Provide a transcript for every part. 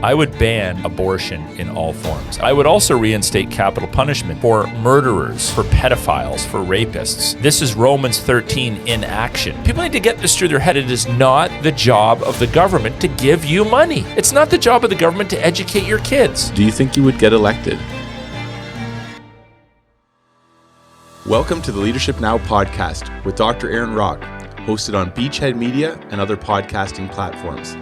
I would ban abortion in all forms. I would also reinstate capital punishment for murderers, for pedophiles, for rapists. This is Romans 13 in action. People need to get this through their head. It is not the job of the government to give you money. It's not the job of the government to educate your kids. Do you think you would get elected? Welcome to the Leadership Now podcast with Dr. Aaron Rock, hosted on Beachhead Media and other podcasting platforms.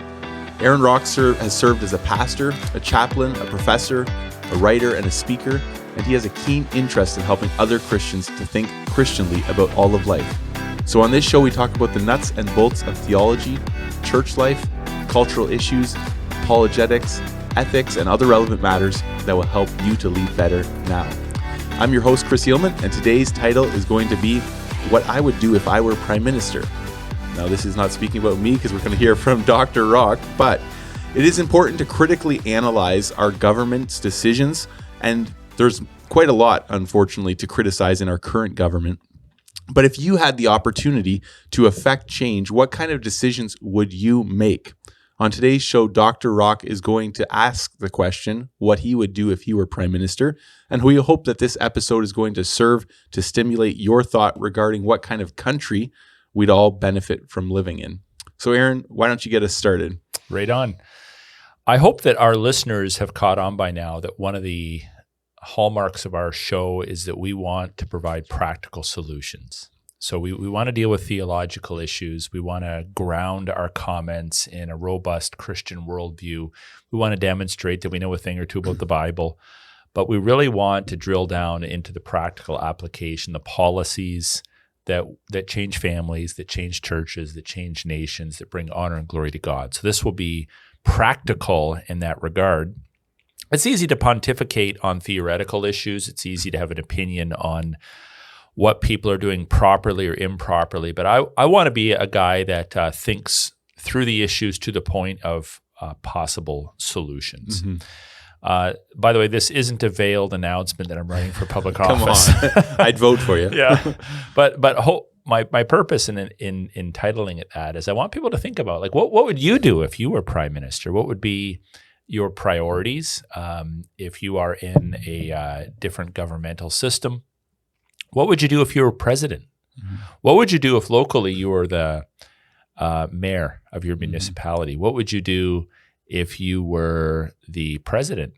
Aaron Rock has served as a pastor, a chaplain, a professor, a writer, and a speaker, and he has a keen interest in helping other Christians to think Christianly about all of life. So on this show, we talk about the nuts and bolts of theology, church life, cultural issues, apologetics, ethics, and other relevant matters that will help you to lead better now. I'm your host, Chris Eelman, and today's title is going to be What I Would Do If I Were Prime Minister. Now, this is not speaking about me because we're going to hear from Dr. Rock, but it is important to critically analyze our government's decisions, and there's quite a lot, unfortunately, to criticize in our current government. But if you had the opportunity to affect change, what kind of decisions would you make? On today's show, Dr. Rock is going to ask the question, what he would do if he were Prime Minister, and we hope that this episode is going to serve to stimulate your thought regarding what kind of country we'd all benefit from living in. So Aaron, why don't you get us started? Right on. I hope that our listeners have caught on by now that one of the hallmarks of our show is that we want to provide practical solutions. So we want to deal with theological issues. We want to ground our comments in a robust Christian worldview. We want to demonstrate that we know a thing or two about the Bible, but we really want to drill down into the practical application, the policies that change families, that change churches, that change nations, that bring honor and glory to God. So this will be practical in that regard. It's easy to pontificate on theoretical issues. It's easy to have an opinion on what people are doing properly or improperly. But I want to be a guy that thinks through the issues to the point of possible solutions. Mm-hmm. By the way, this isn't a veiled announcement that I'm running for public office. Come on, I'd vote for you. Yeah, but my purpose in titling it that is I want people to think about, like, what would you do if you were Prime Minister? What would be your priorities if you are in a different governmental system? What would you do if you were president? Mm-hmm. What would you do if locally you were the mayor of your municipality? Mm-hmm. What would you do if you were the president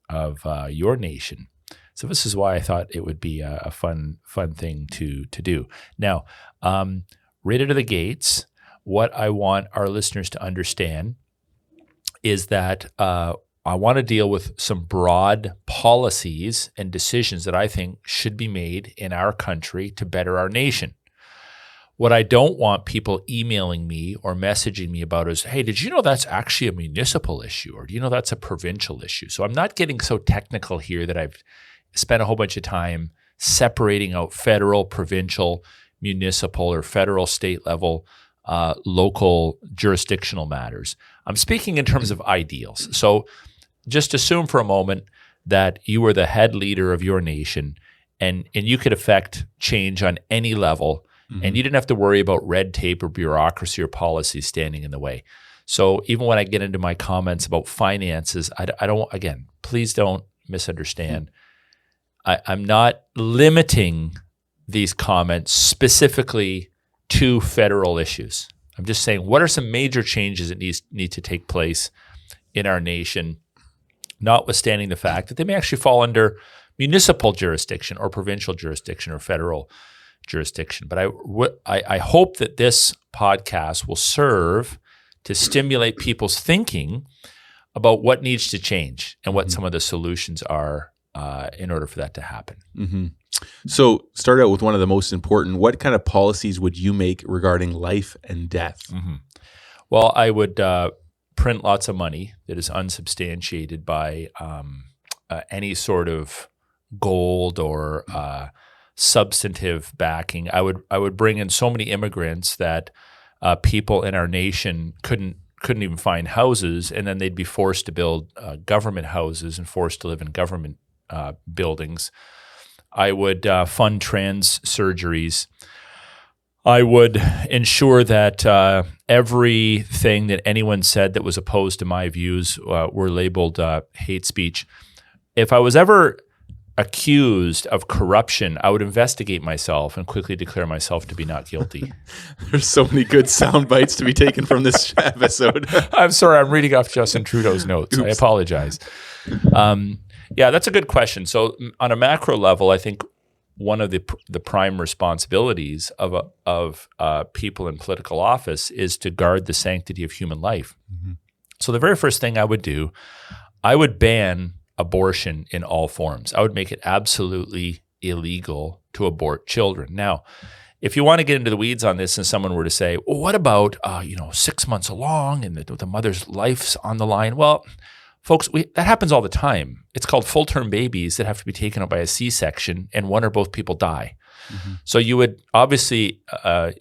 of your nation? So this is why I thought it would be a fun thing to do. Now, right out of the gates, what I want our listeners to understand is that I want to deal with some broad policies and decisions that I think should be made in our country to better our nation. What I don't want people emailing me or messaging me about is, hey, did you know that's actually a municipal issue? Or do you know that's a provincial issue? So I'm not getting so technical here that I've spent a whole bunch of time separating out federal, provincial, municipal, or federal, state level, local jurisdictional matters. I'm speaking in terms of ideals. So just assume for a moment that you were the head leader of your nation and you could affect change on any level. Mm-hmm. And you didn't have to worry about red tape or bureaucracy or policy standing in the way. So even when I get into my comments about finances, I don't, again, please don't misunderstand. I'm not limiting these comments specifically to federal issues. I'm just saying, what are some major changes that need to take place in our nation, notwithstanding the fact that they may actually fall under municipal jurisdiction or provincial jurisdiction or federal jurisdiction. But I hope that this podcast will serve to stimulate people's thinking about what needs to change and what some of the solutions are in order for that to happen. Mm-hmm. So start out with one of the most important. What kind of policies would you make regarding life and death? Mm-hmm. Well, I would print lots of money that is unsubstantiated by any sort of gold or substantive backing. I would bring in so many immigrants that people in our nation couldn't even find houses, and then they'd be forced to build government houses and forced to live in government buildings. I would fund trans surgeries. I would ensure that everything that anyone said that was opposed to my views were labeled hate speech. If I was ever accused of corruption, I would investigate myself and quickly declare myself to be not guilty. There's so many good sound bites to be taken from this episode. I'm sorry, I'm reading off Justin Trudeau's notes. Oops. I apologize. Yeah, that's a good question. So on a macro level, I think one of the prime responsibilities of people in political office is to guard the sanctity of human life. Mm-hmm. So the very first thing I would do, I would ban abortion in all forms. I would make it absolutely illegal to abort children. Now, if you want to get into the weeds on this and someone were to say, well, what about 6 months along and the mother's life's on the line? Well, folks, that happens all the time. It's called full-term babies that have to be taken up by a C-section, and one or both people die. Mm-hmm. So you would obviously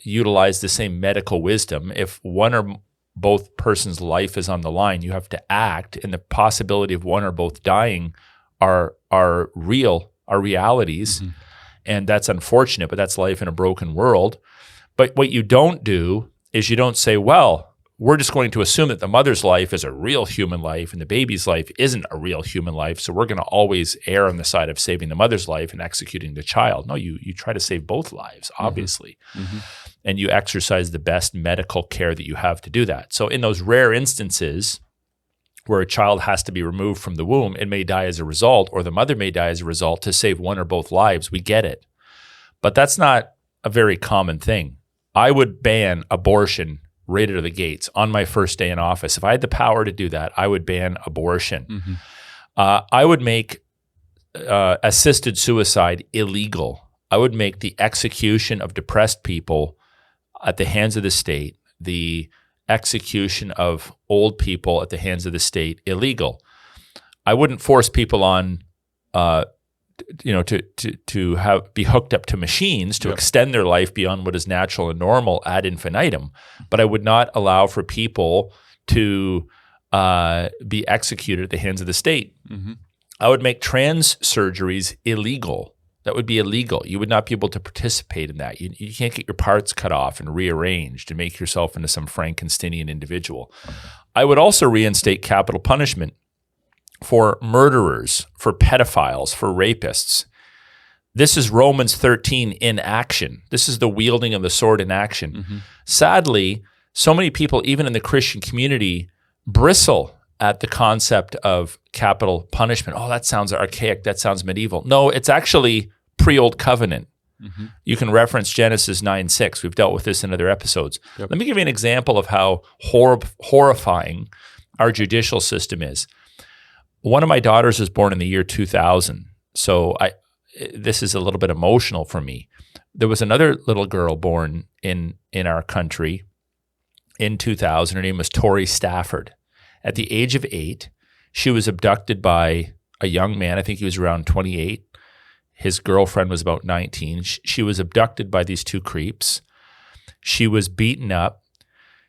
utilize the same medical wisdom. If one or both person's life is on the line, you have to act, and the possibility of one or both dying are realities, mm-hmm. and that's unfortunate, but that's life in a broken world. But what you don't do is you don't say, well, we're just going to assume that the mother's life is a real human life and the baby's life isn't a real human life, so we're going to always err on the side of saving the mother's life and executing the child. No, you try to save both lives, obviously. Mm-hmm. And you exercise the best medical care that you have to do that. So in those rare instances where a child has to be removed from the womb and may die as a result, or the mother may die as a result to save one or both lives, we get it. But that's not a very common thing. I would ban abortion right out of the gates on my first day in office. If I had the power to do that, I would ban abortion. Mm-hmm. I would make assisted suicide illegal. I would make the execution of depressed people at the hands of the state, the execution of old people at the hands of the state illegal. I wouldn't force people on, to be hooked up to machines to extend their life beyond what is natural and normal ad infinitum. But I would not allow for people to be executed at the hands of the state. Mm-hmm. I would make trans surgeries illegal. That would be illegal. You would not be able to participate in that. You can't get your parts cut off and rearranged and make yourself into some Frankensteinian individual. I would also reinstate capital punishment for murderers, for pedophiles, for rapists. This is Romans 13 in action. This is the wielding of the sword in action. Mm-hmm. Sadly, so many people, even in the Christian community, bristle at the concept of capital punishment. Oh, that sounds archaic. That sounds medieval. No, it's actually pre-Old Covenant. Mm-hmm. You can reference Genesis 9:6. We've dealt with this in other episodes. Yep. Let me give you an example of how horrifying our judicial system is. One of my daughters was born in the year 2000. So this is a little bit emotional for me. There was another little girl born in our country in 2000. Her name was Tori Stafford. At the age of 8, she was abducted by a young man. I think he was around 28. His girlfriend was about 19. She was abducted by these two creeps. She was beaten up.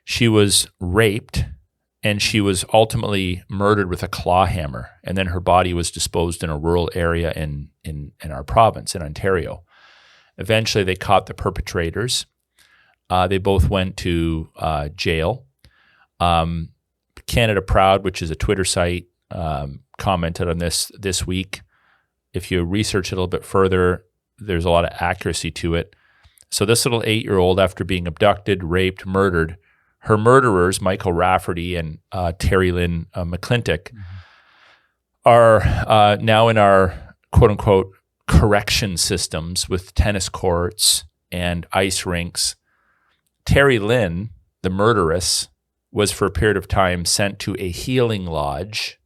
She was raped. And she was ultimately murdered with a claw hammer. And then her body was disposed in a rural area in our province, in Ontario. Eventually, they caught the perpetrators. They both went to jail. Canada Proud, which is a Twitter site, commented on this week. If you research it a little bit further, there's a lot of accuracy to it. So this little 8-year-old, after being abducted, raped, murdered, her murderers, Michael Rafferty and Terry Lynn McClintock, are now in our quote-unquote correction systems with tennis courts and ice rinks. Terry Lynn, the murderess, was for a period of time sent to a healing lodge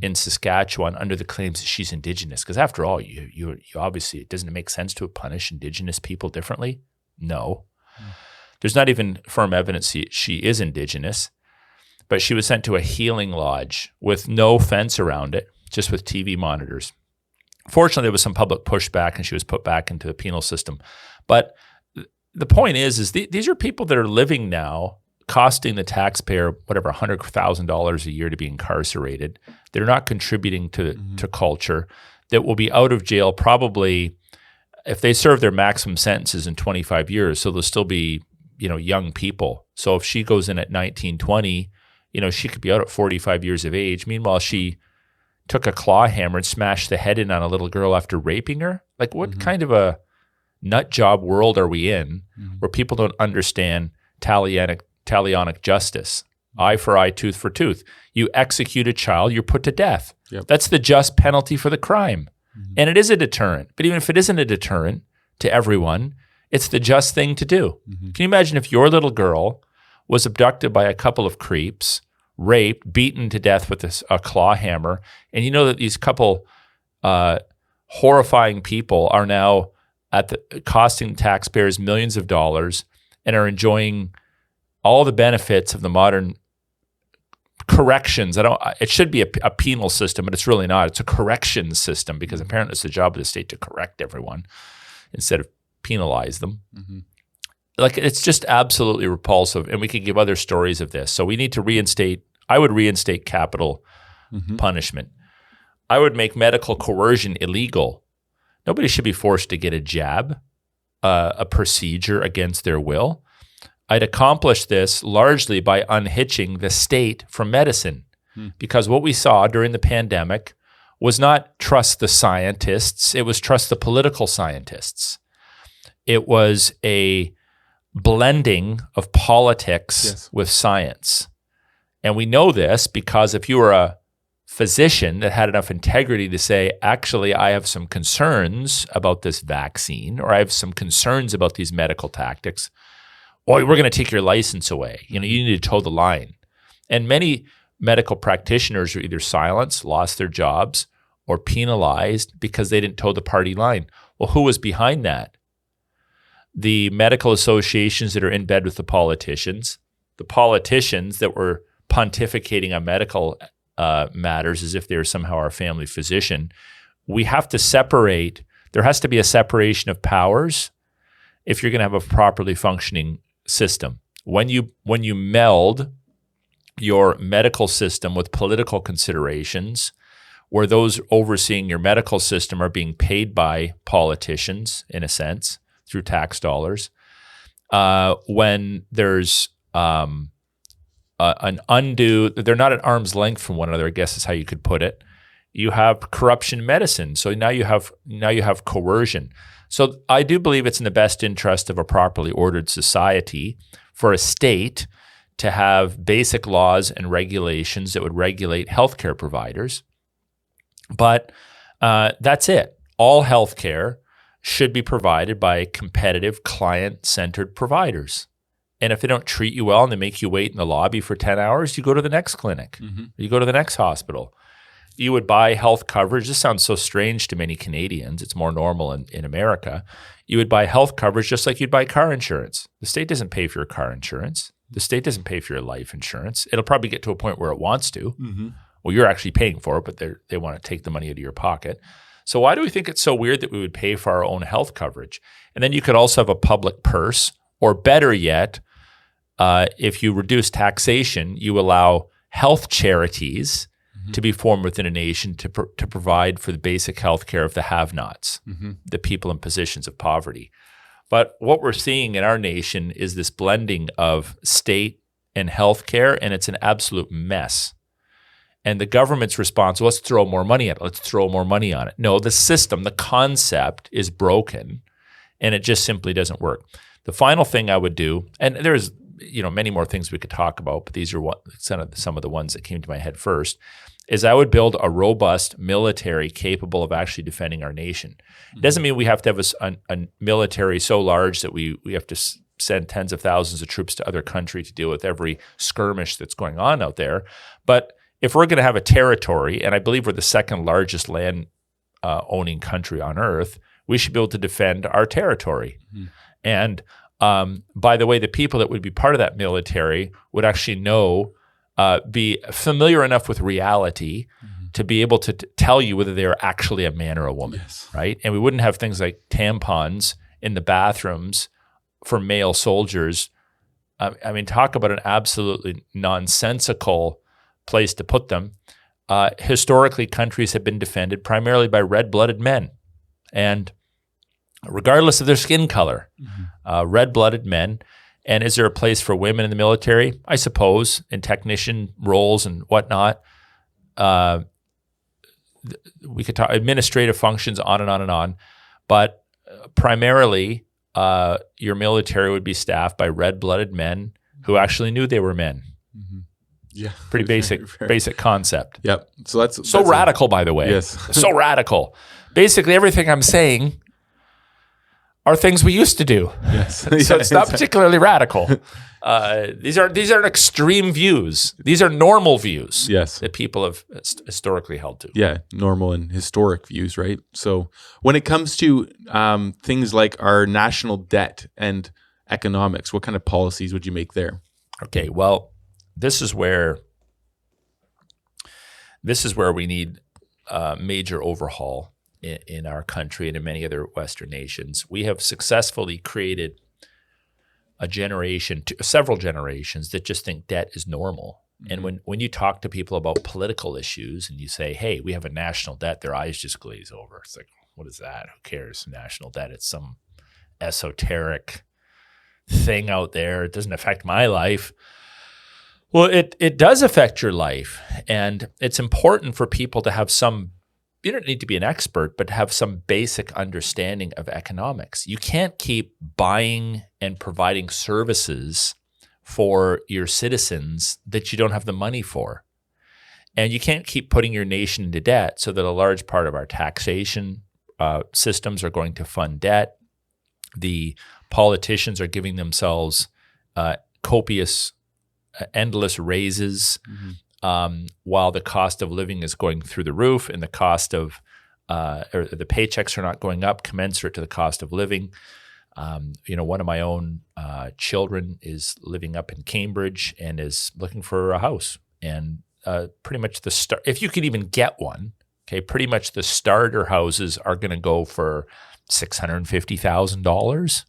in Saskatchewan under the claims that she's Indigenous. Because after all, you obviously, doesn't it make sense to punish Indigenous people differently? No. There's not even firm evidence she is Indigenous, but she was sent to a healing lodge with no fence around it, just with TV monitors. Fortunately, there was some public pushback and she was put back into the penal system. But the point is these are people that are living now, costing the taxpayer, whatever, $100,000 a year to be incarcerated. They're not contributing to culture, that will be out of jail probably if they serve their maximum sentences in 25 years. So they'll still be young people. So if she goes in at 19, 20, she could be out at 45 years of age. Meanwhile, she took a claw hammer and smashed the head in on a little girl after raping her. Like, what kind of a nut job world are we in where people don't understand talionic justice? Eye for eye, tooth for tooth. You execute a child, you're put to death. Yep. That's the just penalty for the crime. And it is a deterrent. But even if it isn't a deterrent to everyone, it's the just thing to do. Can you imagine if your little girl was abducted by a couple of creeps, raped, beaten to death with a claw hammer, and you know that these couple horrifying people are now costing taxpayers millions of dollars and are enjoying all the benefits of the modern corrections. It should be a penal system, but it's really not. It's a corrections system because apparently it's the job of the state to correct everyone instead of penalize them. Like, it's just absolutely repulsive, and we could give other stories of this. So we need to I would reinstate capital punishment. I would make medical coercion illegal. Nobody should be forced to get a jab, a procedure against their will. I'd accomplish this largely by unhitching the state from medicine, because what we saw during the pandemic was not trust the scientists, it was trust the political scientists. It was a blending of politics with science. And we know this because if you were a physician that had enough integrity to say, actually, I have some concerns about this vaccine, or I have some concerns about these medical tactics, or we're going to take your license away. You need to toe the line. And many medical practitioners are either silenced, lost their jobs, or penalized because they didn't toe the party line. Well, who was behind that? The medical associations that are in bed with the politicians that were pontificating on medical matters as if they were somehow our family physician. We have to separate. There has to be a separation of powers if you're going to have a properly functioning system. When you meld your medical system with political considerations, where those overseeing your medical system are being paid by politicians, in a sense, through tax dollars, when there's an undue, they're not at arm's length from one another, I guess is how you could put it. You have corruption in medicine, so now you have coercion. So I do believe it's in the best interest of a properly ordered society for a state to have basic laws and regulations that would regulate healthcare providers. But that's it. All healthcare should be provided by competitive, client-centered providers. And if they don't treat you well and they make you wait in the lobby for 10 hours, you go to the next clinic. You go to the next hospital. You would buy health coverage. This sounds so strange to many Canadians. It's more normal in America. You would buy health coverage just like you'd buy car insurance. The state doesn't pay for your car insurance. The state doesn't pay for your life insurance. It'll probably get to a point where it wants to. Well, you're actually paying for it, but they want to take the money out of your pocket. So why do we think it's so weird that we would pay for our own health coverage? And then you could also have a public purse, or better yet, if you reduce taxation, you allow health charities to be formed within a nation to provide for the basic health care of the have-nots, the people in positions of poverty. But what we're seeing in our nation is this blending of state and health care, and it's an absolute mess. And the government's response, let's throw more money at it. Let's throw more money on it. No, the system, the concept is broken, and it just simply doesn't work. The final thing I would do, and there's many more things we could talk about, but these are some of the ones that came to my head first, is I would build a robust military capable of actually defending our nation. It doesn't mean we have to have a military so large that we have to send tens of thousands of troops to other countries to deal with every skirmish that's going on out there. But if we're going to have a territory, and I believe we're the second largest land owning country on earth, we should be able to defend our territory. And by the way, the people that would be part of that military would actually be familiar enough with reality to be able to tell you whether they are actually a man or a woman, right? And we wouldn't have things like tampons in the bathrooms for male soldiers. I mean, talk about an absolutely nonsensical place to put them. Historically, countries have been defended primarily by red-blooded men. And regardless of their skin color, red-blooded men. And is there a place for women in the military? I suppose, in technician roles and whatnot. We could talk administrative functions, on and on and on. But primarily, your military would be staffed by red-blooded men who actually knew they were men. Mm-hmm. Yeah, pretty basic concept. Yep. So that's radical, by the way. Yes, so radical. Basically, everything I'm saying are things we used to do. Yes. So it's not particularly radical. These are extreme views. These are normal views. Yes. That people have historically held to. Yeah, normal and historic views, right? So when it comes to things like our national debt and economics, what kind of policies would you make there? Okay, well, this is where we need a major overhaul in our country and in many other Western nations. We have successfully created several generations that just think debt is normal. Mm-hmm. And when you talk to people about political issues and you say, hey, we have a national debt, their eyes just glaze over. It's like, what is that? Who cares? National debt. It's some esoteric thing out there. It doesn't affect my life. Well, it does affect your life. And it's important for people to have you don't need to be an expert, but have some basic understanding of economics. You can't keep buying and providing services for your citizens that you don't have the money for. And you can't keep putting your nation into debt so that a large part of our taxation systems are going to fund debt. The politicians are giving themselves copious, endless raises, while the cost of living is going through the roof, and the cost of or the paychecks are not going up commensurate to the cost of living. One of my own children is living up in Cambridge and is looking for a house, and pretty much if you could even get one, okay, pretty much the starter houses are going to go for $650,000.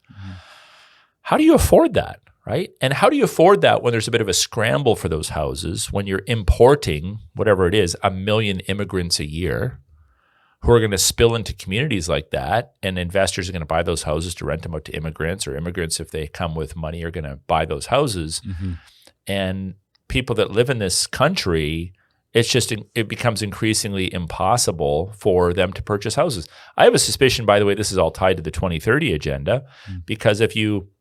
How do you afford that? Right? And how do you afford that when there's a bit of a scramble for those houses, when you're importing, whatever it is, 1 million immigrants a year who are going to spill into communities like that, and investors are going to buy those houses to rent them out to immigrants, or immigrants, if they come with money, are going to buy those houses. Mm-hmm. And people that live in this country, it becomes increasingly impossible for them to purchase houses. I have a suspicion, by the way, this is all tied to the 2030 agenda, because if you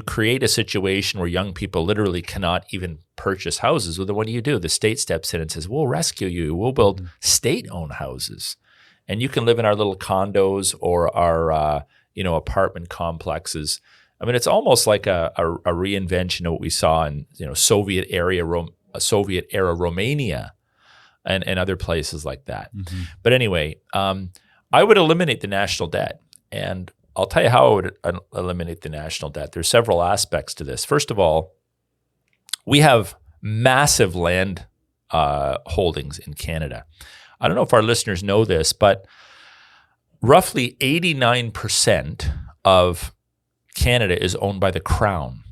create a situation where young people literally cannot even purchase houses, well, then what do? The state steps in and says, we'll rescue you. We'll build state-owned houses. And you can live in our little condos or our apartment complexes. I mean, it's almost like a reinvention of what we saw in Soviet era Romania and other places like that. Mm-hmm. But anyway, I would eliminate the national debt. And I'll tell you how I would eliminate the national debt. There's several aspects to this. First of all, we have massive land holdings in Canada. I don't know if our listeners know this, but roughly 89% of Canada is owned by the Crown.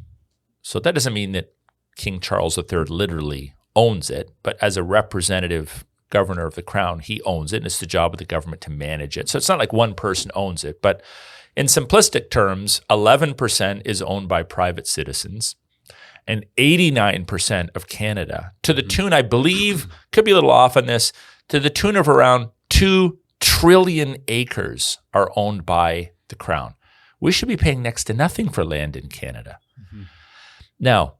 So that doesn't mean that King Charles III literally owns it, but as a representative governor of the Crown, he owns it, and it's the job of the government to manage it. So it's not like one person owns it, but in simplistic terms, 11% is owned by private citizens, and 89% of Canada, to the tune, I believe, could be a little off on this, to the tune of around 2 trillion acres are owned by the Crown. We should be paying next to nothing for land in Canada. Mm-hmm. Now,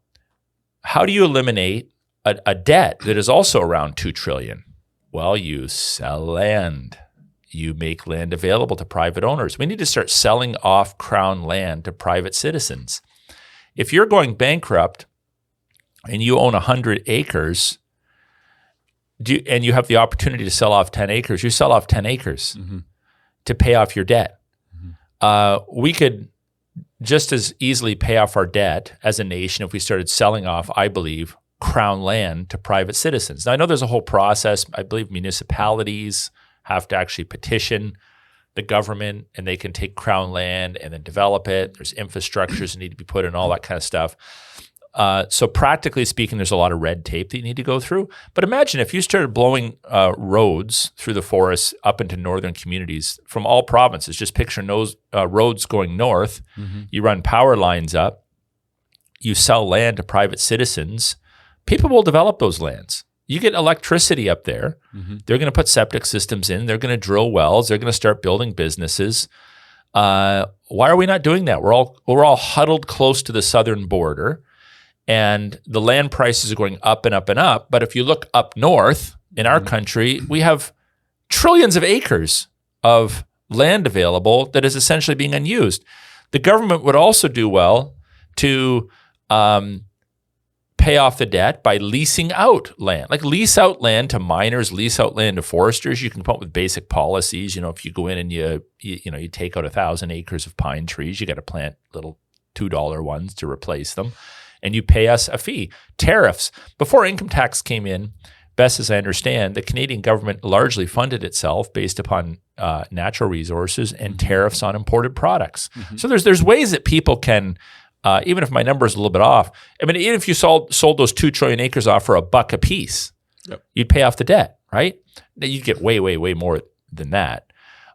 how do you eliminate a debt that is also around 2 trillion? Well, you sell land. You make land available to private owners. We need to start selling off Crown land to private citizens. If you're going bankrupt and you own 100 acres and you have the opportunity to sell off 10 acres, you sell off 10 acres to pay off your debt. Mm-hmm. We could just as easily pay off our debt as a nation if we started selling off, I believe, Crown land to private citizens. Now, I know there's a whole process. I believe municipalities have to actually petition the government, and they can take Crown land and then develop it. There's infrastructures that need to be put in, all that kind of stuff. So practically speaking, there's a lot of red tape that you need to go through. But imagine if you started blowing roads through the forests up into northern communities from all provinces. Just picture roads going north. Mm-hmm. You run power lines up. you sell land to private citizens, people will develop those lands. You get electricity up there. They're going to put septic systems in. They're going to drill wells. They're going to start building businesses. Why are we not doing that? We're all huddled close to the southern border, and the land prices are going up and up and up. But if you look up north in our country, we have trillions of acres of land available that is essentially being unused. The government would also do well to pay off the debt by leasing out land, like lease out land to miners, lease out land to foresters. You can come up with basic policies. If you go in and you take out 1,000 acres of pine trees, you got to plant little $2 ones to replace them, and you pay us a fee. Tariffs. Before income tax came in, best as I understand, the Canadian government largely funded itself based upon natural resources and tariffs on imported products. So there's ways that people can, even if my number is a little bit off, I mean, even if you sold those 2 trillion acres off for $1 a piece, you'd pay off the debt, right? You'd get way, way, way more than that.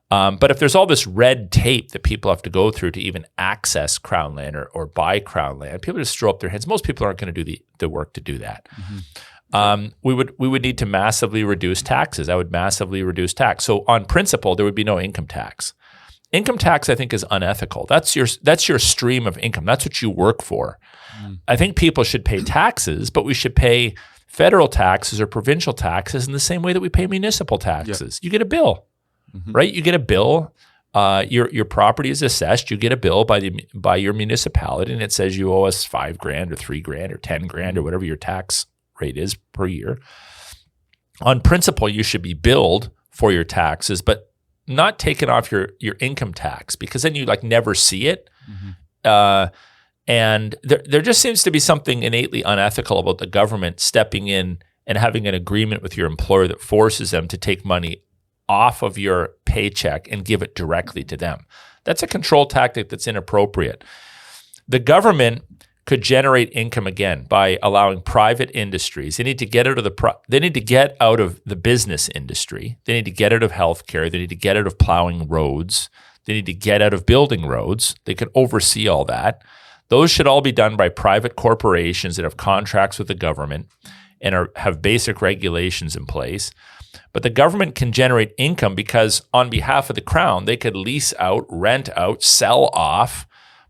But if there's all this red tape that people have to go through to even access Crown land or buy Crown land, people just throw up their hands. Most people aren't going to do the work to do that. We would need to massively reduce taxes. I would massively reduce tax. So on principle, there would be no income tax. Income tax, I think, is unethical. That's your stream of income. That's what you work for. I think people should pay taxes, but we should pay federal taxes or provincial taxes in the same way that we pay municipal taxes. You get a bill, right? You get a bill. Your property is assessed. You get a bill by your municipality, and it says you owe us $5,000 or $3,000 or $10,000 or whatever your tax rate is per year. On principle, you should be billed for your taxes, but not taken off your income tax, because then you never see it. And there just seems to be something innately unethical about the government stepping in and having an agreement with your employer that forces them to take money off of your paycheck and give it directly to them. That's a control tactic that's inappropriate. The government could generate income again by allowing private industries. They need to get out of the business industry. They need to get out of healthcare. They need to get out of plowing roads. They need to get out of building roads. They can oversee all that. Those should all be done by private corporations that have contracts with the government and have basic regulations in place. But the government can generate income because on behalf of the Crown, they could lease out, rent out, sell off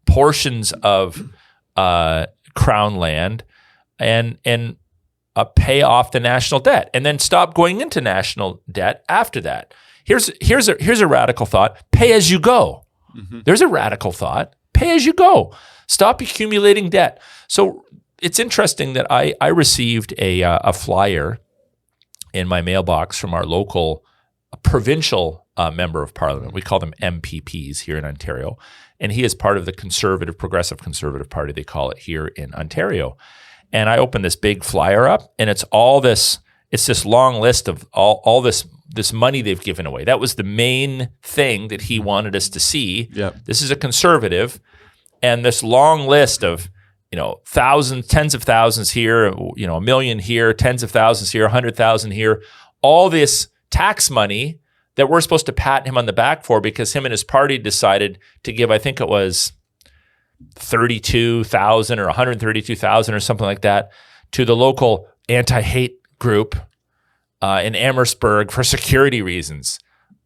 portions of Crown land and pay off the national debt, and then stop going into national debt after that. Here's a radical thought: pay as you go. There's a radical thought: pay as you go. Stop accumulating debt. So it's interesting that I received a flyer in my mailbox from our local provincial member of parliament. We call them MPPs here in Ontario. And he is part of the Progressive Conservative Party, they call it here in Ontario. And I opened this big flyer up, and it's this long list of all this money they've given away. That was the main thing that he wanted us to see. This is a conservative, and this long list of thousands, tens of thousands here, a million here, tens of thousands here, 100,000 here, all this tax money that we're supposed to pat him on the back for because him and his party decided to give, I think it was 32,000 or 132,000 or something like that to the local anti-hate group in Amherstburg for security reasons.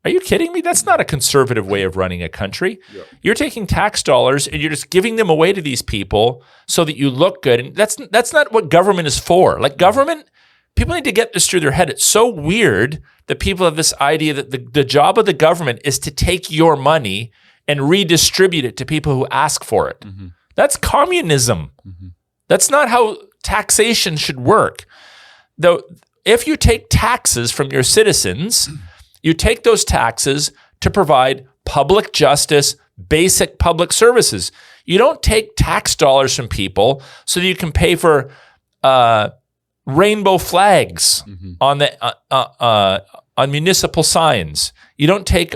Are you kidding me? That's not a conservative way of running a country. You're taking tax dollars and you're just giving them away to these people so that you look good. And that's not what government is for. Government, people need to get this through their head. It's so weird that people have this idea that the job of the government is to take your money and redistribute it to people who ask for it. That's communism. That's not how taxation should work. Though, if you take taxes from your citizens, you take those taxes to provide public justice, basic public services. You don't take tax dollars from people so that you can pay for rainbow flags on municipal signs. You don't take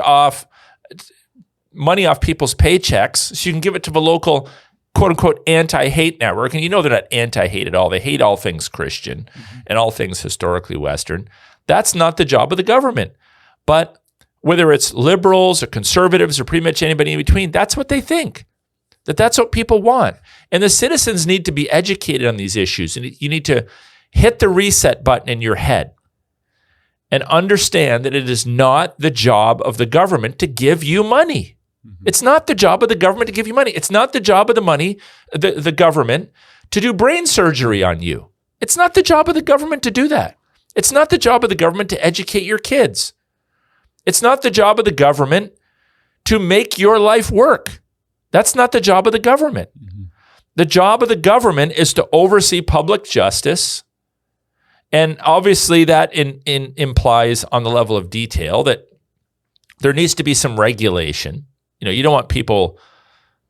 money off people's paychecks so you can give it to the local quote-unquote anti-hate network. And they're not anti-hate at all. They hate all things Christian and all things historically Western. That's not the job of the government. But whether it's liberals or conservatives or pretty much anybody in between, that's what they think. That's what people want. And the citizens need to be educated on these issues. And you need to hit the reset button in your head and understand that it is not the job of the government to give you money. It's not the job of the government to give you money. It's not the job of the government to do brain surgery on you. It's not the job of the government to do that. It's not the job of the government to educate your kids. It's not the job of the government to make your life work. That's not the job of the government. The job of the government is to oversee public justice. And obviously that implies on the level of detail that there needs to be some regulation. You don't want people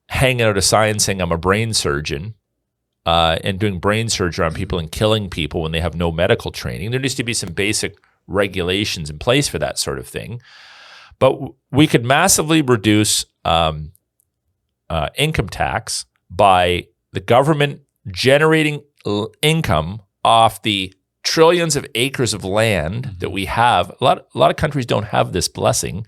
hanging out a sign saying I'm a brain surgeon and doing brain surgery on people and killing people when they have no medical training. There needs to be some basic regulations in place for that sort of thing. But we could massively reduce income tax by the government generating income off the trillions of acres of land that we have. A lot of countries don't have this blessing,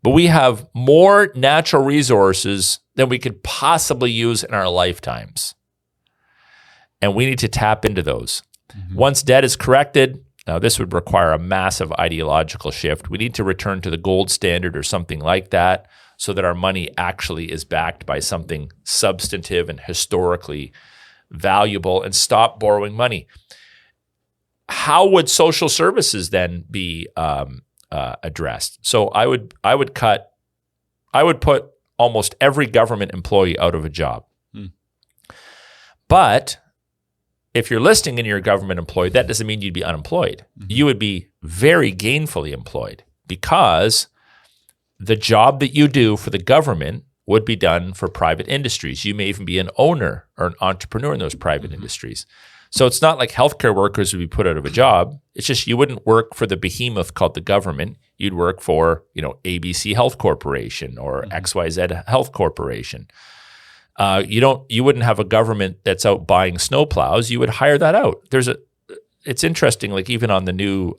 but we have more natural resources than we could possibly use in our lifetimes. And we need to tap into those. Once debt is corrected, now this would require a massive ideological shift. We need to return to the gold standard or something like that so that our money actually is backed by something substantive and historically valuable, and stop borrowing money. How would social services then be addressed? So I would put almost every government employee out of a job. But if you're listing in your government employee, that doesn't mean you'd be unemployed. You would be very gainfully employed, because the job that you do for the government would be done for private industries. You may even be an owner or an entrepreneur in those private industries. So it's not like healthcare workers would be put out of a job. It's just you wouldn't work for the behemoth called the government. You'd work for, ABC Health Corporation or XYZ Health Corporation. You wouldn't have a government that's out buying snowplows. You would hire that out. It's interesting, like even on the new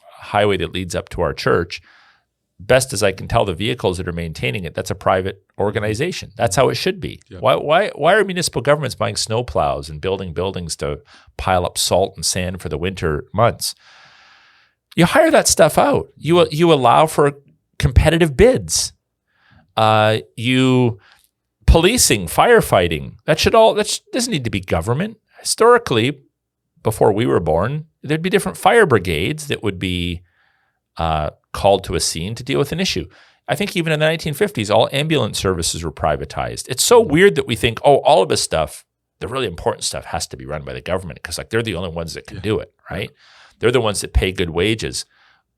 highway that leads up to our church, best as I can tell, the vehicles that are maintaining it, that's a private organization. That's how it should be. Yeah. Why are municipal governments buying snowplows and building buildings to pile up salt and sand for the winter months? You hire that stuff out. You allow for competitive bids. You policing, firefighting. That doesn't need to be government. Historically, before we were born, there'd be different fire brigades that would be called to a scene to deal with an issue. I think even in the 1950s, all ambulance services were privatized. It's so weird that we think, all of this stuff, the really important stuff, has to be run by the government because they're the only ones that can do it, right? They're the ones that pay good wages.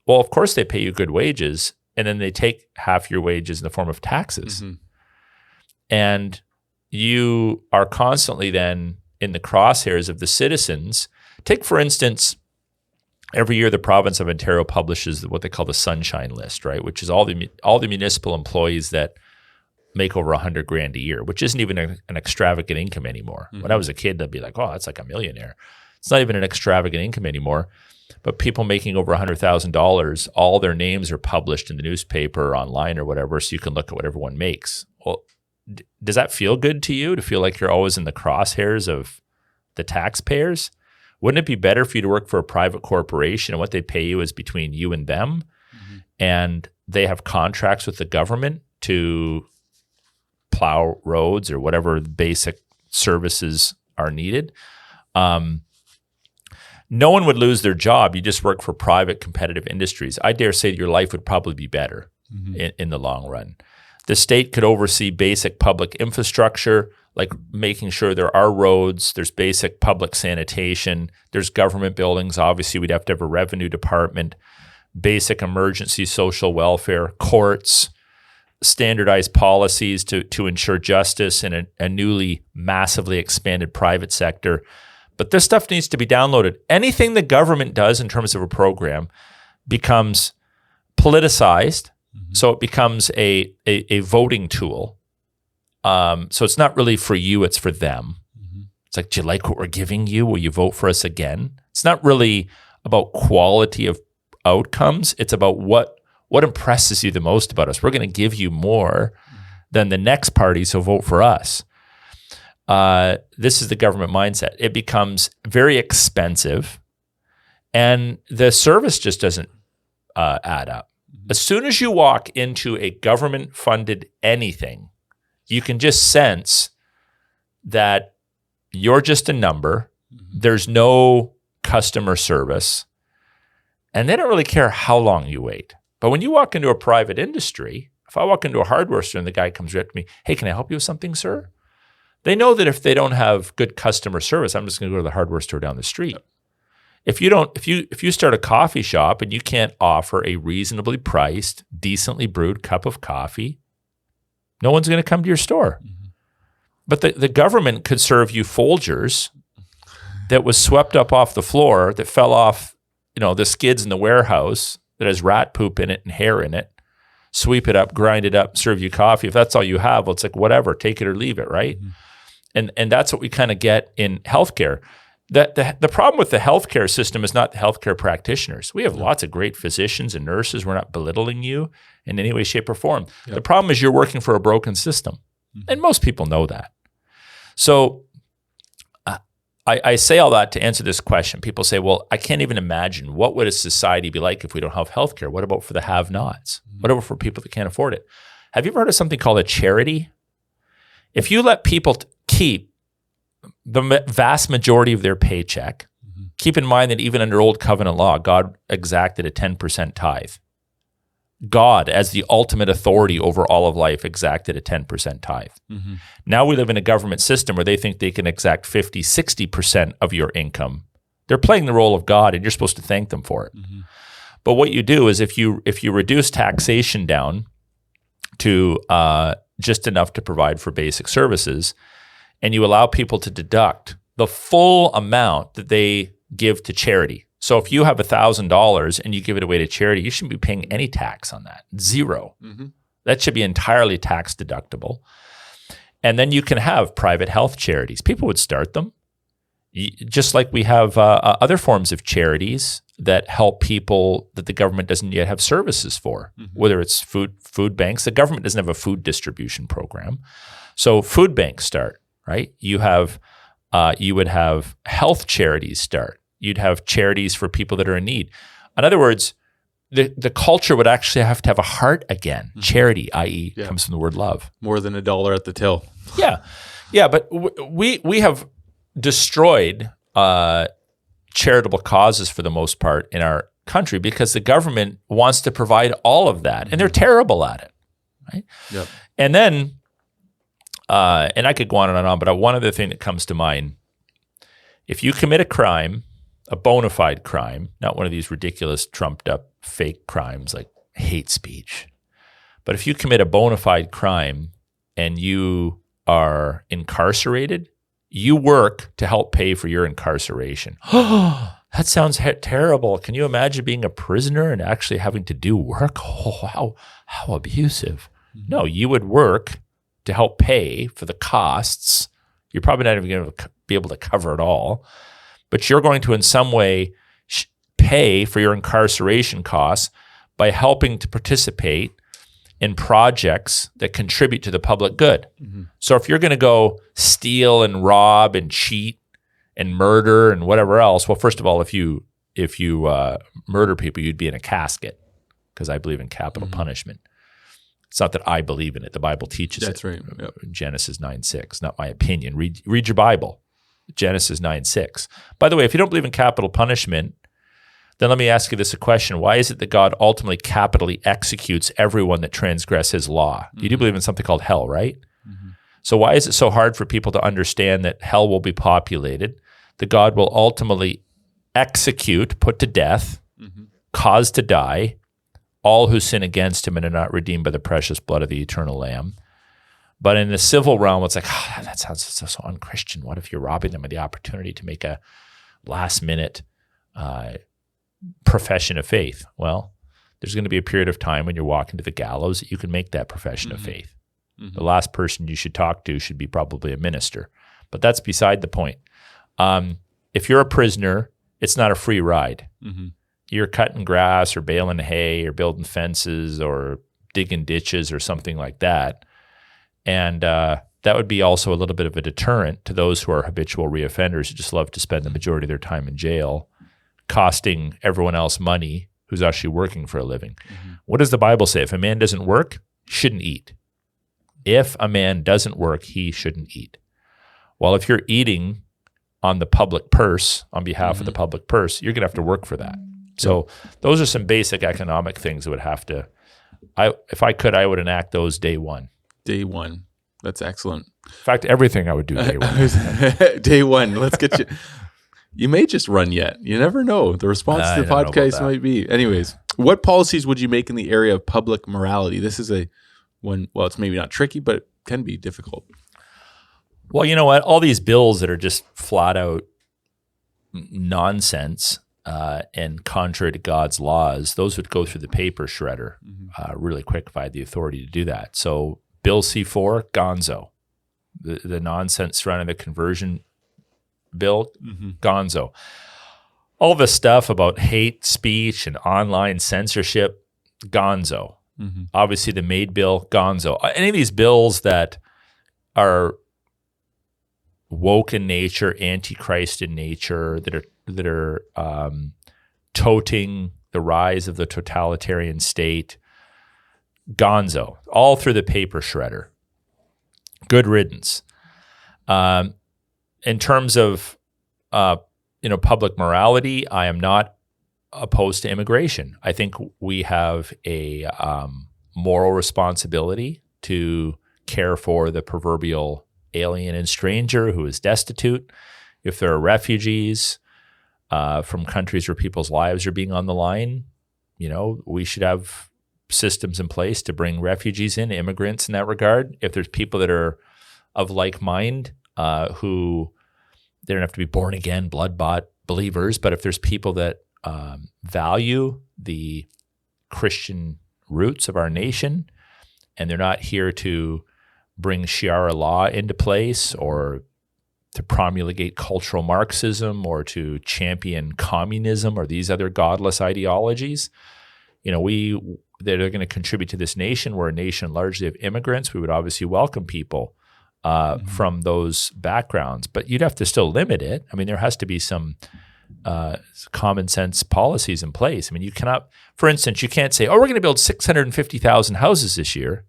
Well, of course they pay you good wages, and then they take half your wages in the form of taxes. And you are constantly then in the crosshairs of the citizens. Take, for instance, every year the province of Ontario publishes what they call the Sunshine List, right? Which is all the municipal employees that make over $100,000 a year, which isn't even an extravagant income anymore. When I was a kid, they'd be like, "Oh, that's like a millionaire." It's not even an extravagant income anymore. But people making over $100,000, all their names are published in the newspaper or online or whatever, so you can look at what everyone makes. Well, does that feel good to you, to feel like you're always in the crosshairs of the taxpayers? Wouldn't it be better for you to work for a private corporation and what they pay you is between you and them, and they have contracts with the government to plow roads or whatever basic services are needed? No one would lose their job. You just work for private competitive industries. I dare say that your life would probably be better in the long run. The state could oversee basic public infrastructure, like making sure there are roads, there's basic public sanitation, there's government buildings. Obviously, we'd have to have a revenue department, basic emergency social welfare, courts, standardized policies to ensure justice in a newly massively expanded private sector. But this stuff needs to be downloaded. Anything the government does in terms of a program becomes politicized, so it becomes a voting tool. So it's not really for you, it's for them. It's like, do you like what we're giving you? Will you vote for us again? It's not really about quality of outcomes. It's about what impresses you the most about us. We're going to give you more then the next parties will vote for us. This is the government mindset. It becomes very expensive, and the service just doesn't add up. As soon as you walk into a government-funded anything, you can just sense that you're just a number. There's no customer service, and they don't really care how long you wait. But when you walk into a private industry, if I walk into a hardware store and the guy comes right to me, hey, can I help you with something, sir? They know that if they don't have good customer service, I'm just going to go to the hardware store down the street. Yep. If you start a coffee shop and you can't offer a reasonably priced, decently brewed cup of coffee, no one's going to come to your store. Mm-hmm. But the government could serve you Folgers that was swept up off the floor, that fell off, the skids in the warehouse, that has rat poop in it and hair in it, sweep it up, grind it up, serve you coffee. If that's all you have, well, it's like, whatever, take it or leave it, right? Mm-hmm. And that's what we kind of get in healthcare. The problem with the healthcare system is not the healthcare practitioners. We have lots of great physicians and nurses. We're not belittling you in any way, shape, or form. Yep. The problem is you're working for a broken system. Mm-hmm. And most people know that. So I say all that to answer this question. People say, well, I can't even imagine, what would a society be like if we don't have healthcare? What about for the have-nots? Mm-hmm. What about for people that can't afford it? Have you ever heard of something called a charity? If you let people keep the vast majority of their paycheck, keep in mind that even under Old Covenant law, God exacted a 10% tithe. God, as the ultimate authority over all of life, exacted a 10% tithe. Mm-hmm. Now we live in a government system where they think they can exact 50, 60% of your income. They're playing the role of God, and you're supposed to thank them for it. Mm-hmm. But what you do is if you reduce taxation down to just enough to provide for basic services, and you allow people to deduct the full amount that they give to charity. So if you have $1,000 and you give it away to charity, you shouldn't be paying any tax on that. Zero. Mm-hmm. That should be entirely tax deductible. And then you can have private health charities. People would start them. Just like we have other forms of charities that help people that the government doesn't yet have services for, whether it's food banks. The government doesn't have a food distribution program. So food banks start. Right? You would have health charities start. You'd have charities for people that are in need. In other words, the culture would actually have to have a heart again. Mm-hmm. Charity, i.e., comes from the word love. More than $1 at the till. Yeah. But we have destroyed charitable causes for the most part in our country because the government wants to provide all of that, and they're terrible at it. Right? Yep. And then. And I could go on and on, but one other thing that comes to mind, if you commit a crime, a bona fide crime, not one of these ridiculous trumped up fake crimes like hate speech, but if you commit a bona fide crime and you are incarcerated, you work to help pay for your incarceration. That sounds terrible. Can you imagine being a prisoner and actually having to do work? Oh, how abusive. Mm-hmm. No, you would work to help pay for the costs. You're probably not even going to be able to cover it all, but you're going to in some way pay for your incarceration costs by helping to participate in projects that contribute to the public good. Mm-hmm. So if you're going to go steal and rob and cheat and murder and whatever else, well, first of all, if you murder people, you'd be in a casket, because I believe in capital punishment. It's not that I believe in it. The Bible teaches That's it. Right. Yep. Genesis 9:6, not my opinion. Read your Bible. Genesis 9:6. By the way, if you don't believe in capital punishment, then let me ask you this a question. Why is it that God ultimately capitally executes everyone that transgress his law? Mm-hmm. You do believe in something called hell, right? Mm-hmm. So why is it so hard for people to understand that hell will be populated, that God will ultimately execute, put to death, cause to die, all who sin against him and are not redeemed by the precious blood of the eternal Lamb? But in the civil realm, it's like, that sounds so unchristian. What if you're robbing them of the opportunity to make a last-minute profession of faith? Well, there's going to be a period of time when you're walking to the gallows that you can make that profession of faith. Mm-hmm. The last person you should talk to should be probably a minister. But that's beside the point. If you're a prisoner, it's not a free ride. Mm-hmm. You're cutting grass or baling hay or building fences or digging ditches or something like that. And that would be also a little bit of a deterrent to those who are habitual reoffenders who just love to spend the majority of their time in jail, costing everyone else money who's actually working for a living. Mm-hmm. What does the Bible say? If a man doesn't work, he shouldn't eat. If a man doesn't work, he shouldn't eat. Well, if you're eating on the public purse, on behalf of the public purse, you're going to have to work for that. So those are some basic economic things that would have to, if I could, I would enact those day one. Day one. That's excellent. In fact, everything I would do day one. Day one. Let's get you. You may just run yet. You never know. The response to the podcast might be. Anyways, what policies would you make in the area of public morality? This is well, it's maybe not tricky, but it can be difficult. Well, you know what? All these bills that are just flat out nonsense and contrary to God's laws, those would go through the paper shredder really quick if I had the authority to do that. So Bill C-4, gonzo. The nonsense surrounding the conversion bill, gonzo. All the stuff about hate speech and online censorship, gonzo. Obviously the MAID bill, gonzo. Any of these bills that are woke in nature, antichrist in nature, that are toting the rise of the totalitarian state, gonzo, all through the paper shredder. Good riddance. In terms of public morality, I am not opposed to immigration. I think we have a moral responsibility to care for the proverbial alien and stranger who is destitute. If there are refugees from countries where people's lives are being on the line, we should have systems in place to bring refugees in, immigrants in that regard. If there's people that are of like mind who they don't have to be born again, blood-bought believers, but if there's people that value the Christian roots of our nation and they're not here to bring Sharia law into place or to promulgate cultural Marxism or to champion communism or these other godless ideologies, that are going to contribute to this nation. We're a nation largely of immigrants. We would obviously welcome people from those backgrounds, but you'd have to still limit it. I mean, there has to be some common sense policies in place. I mean, you cannot, for instance, you can't say, we're going to build 650,000 houses this year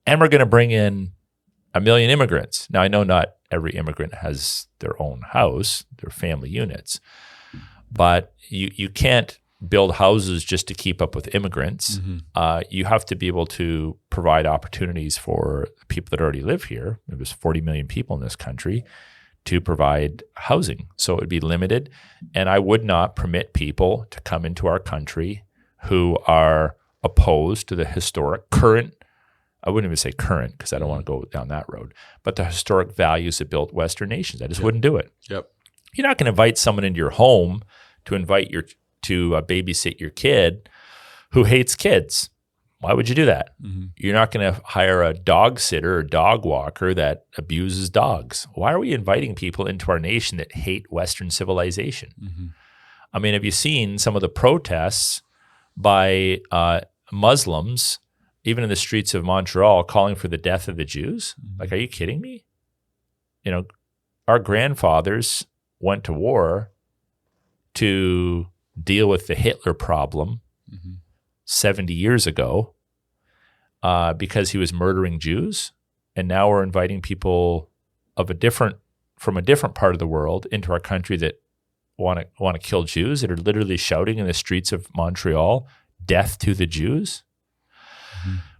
and we're going to bring in 1 million immigrants. Now, I know not every immigrant has their own house, their family units, but you can't build houses just to keep up with immigrants. You have to be able to provide opportunities for people that already live here. There's 40 million people in this country to provide housing. So it would be limited. And I would not permit people to come into our country who are opposed to the historic current, I wouldn't even say current because I don't want to go down that road, but the historic values that built Western nations. I just wouldn't do it. You're not going to invite someone into your home to babysit your kid who hates kids. Why would you do that? You're not going to hire a dog sitter or dog walker that abuses dogs. Why are we inviting people into our nation that hate Western civilization? I mean, have you seen some of the protests by Muslims, even in the streets of Montreal, calling for the death of the Jews? Like, are you kidding me? Our grandfathers went to war to deal with the Hitler problem 70 years ago because he was murdering Jews. And now we're inviting people from a different part of the world into our country that want to kill Jews, that are literally shouting in the streets of Montreal, "Death to the Jews."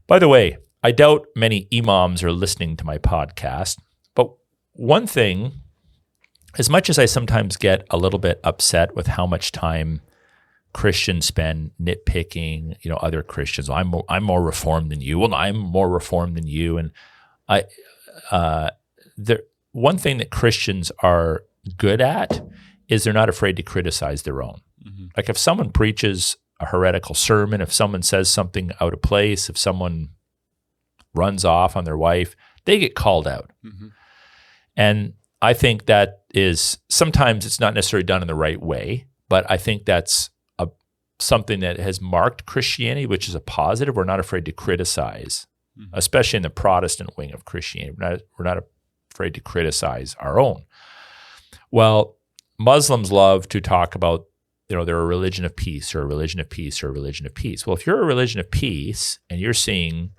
By the way, I doubt many imams are listening to my podcast, but one thing, as much as I sometimes get a little bit upset with how much time Christians spend nitpicking, other Christians. Well, I'm more reformed than you. Well, I'm more reformed than you. And one thing that Christians are good at is they're not afraid to criticize their own. Like if someone preaches a heretical sermon, if someone says something out of place, if someone runs off on their wife, they get called out. And I think that is, sometimes it's not necessarily done in the right way, but I think that's something that has marked Christianity, which is a positive. We're not afraid to criticize especially in the Protestant wing of Christianity. We're not afraid to criticize our own. Well, Muslims love to talk about, they're a religion of peace or a religion of peace or a religion of peace. Well, if you're a religion of peace and you're seeing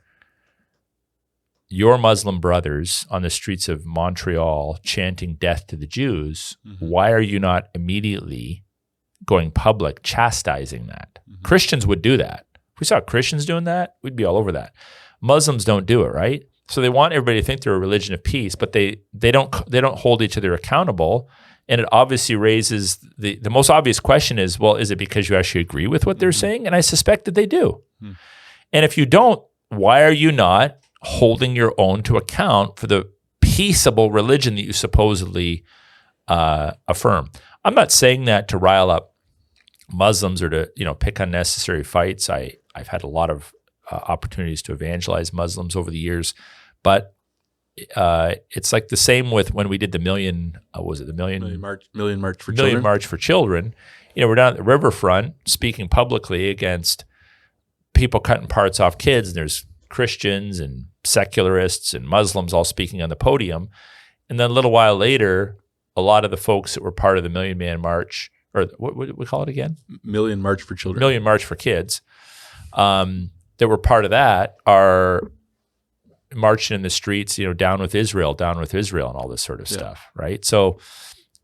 your Muslim brothers on the streets of Montreal chanting death to the Jews, why are you not immediately going public chastising that? Christians would do that. If we saw Christians doing that, we'd be all over that. Muslims don't do it, right? So they want everybody to think they're a religion of peace, but they don't hold each other accountable. And it obviously raises the most obvious question is, well, is it because you actually agree with what they're saying? And I suspect that they do. And if you don't, why are you not holding your own to account for the peaceable religion that you supposedly affirm? I'm not saying that to rile up Muslims or to pick unnecessary fights. I've had a lot of opportunities to evangelize Muslims over the years, but it's like the same with when we did the Million March for Children. We're down at the riverfront speaking publicly against people cutting parts off kids, and there's Christians and secularists and Muslims all speaking on the podium. And then a little while later, a lot of the folks that were part of the Million Man March, or what we call it again? Million March for Children. Million March for Kids, that were part of that are marching in the streets, down with Israel, and all this sort of stuff, right? So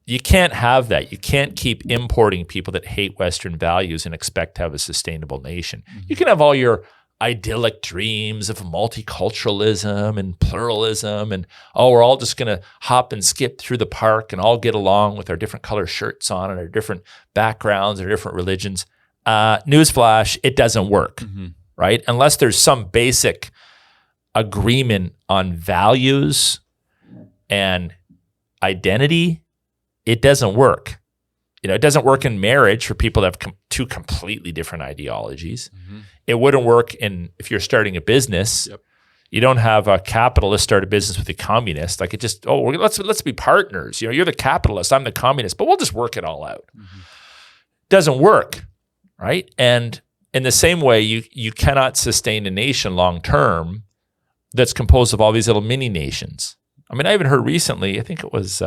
you can't have that. You can't keep importing people that hate Western values and expect to have a sustainable nation. You can have all your idyllic dreams of multiculturalism and pluralism and, we're all just going to hop and skip through the park and all get along with our different color shirts on and our different backgrounds and our different religions. Newsflash, it doesn't work, right? Unless there's some basic agreement on values and identity, it doesn't work. It doesn't work in marriage for people to have two completely different ideologies. It wouldn't work if you're starting a business. You don't have a capitalist start a business with a communist. Like it just, let's be partners. You're the capitalist, I'm the communist, but we'll just work it all out. Doesn't work, right? And in the same way, you cannot sustain a nation long term that's composed of all these little mini nations. I mean, I even heard recently, I think it was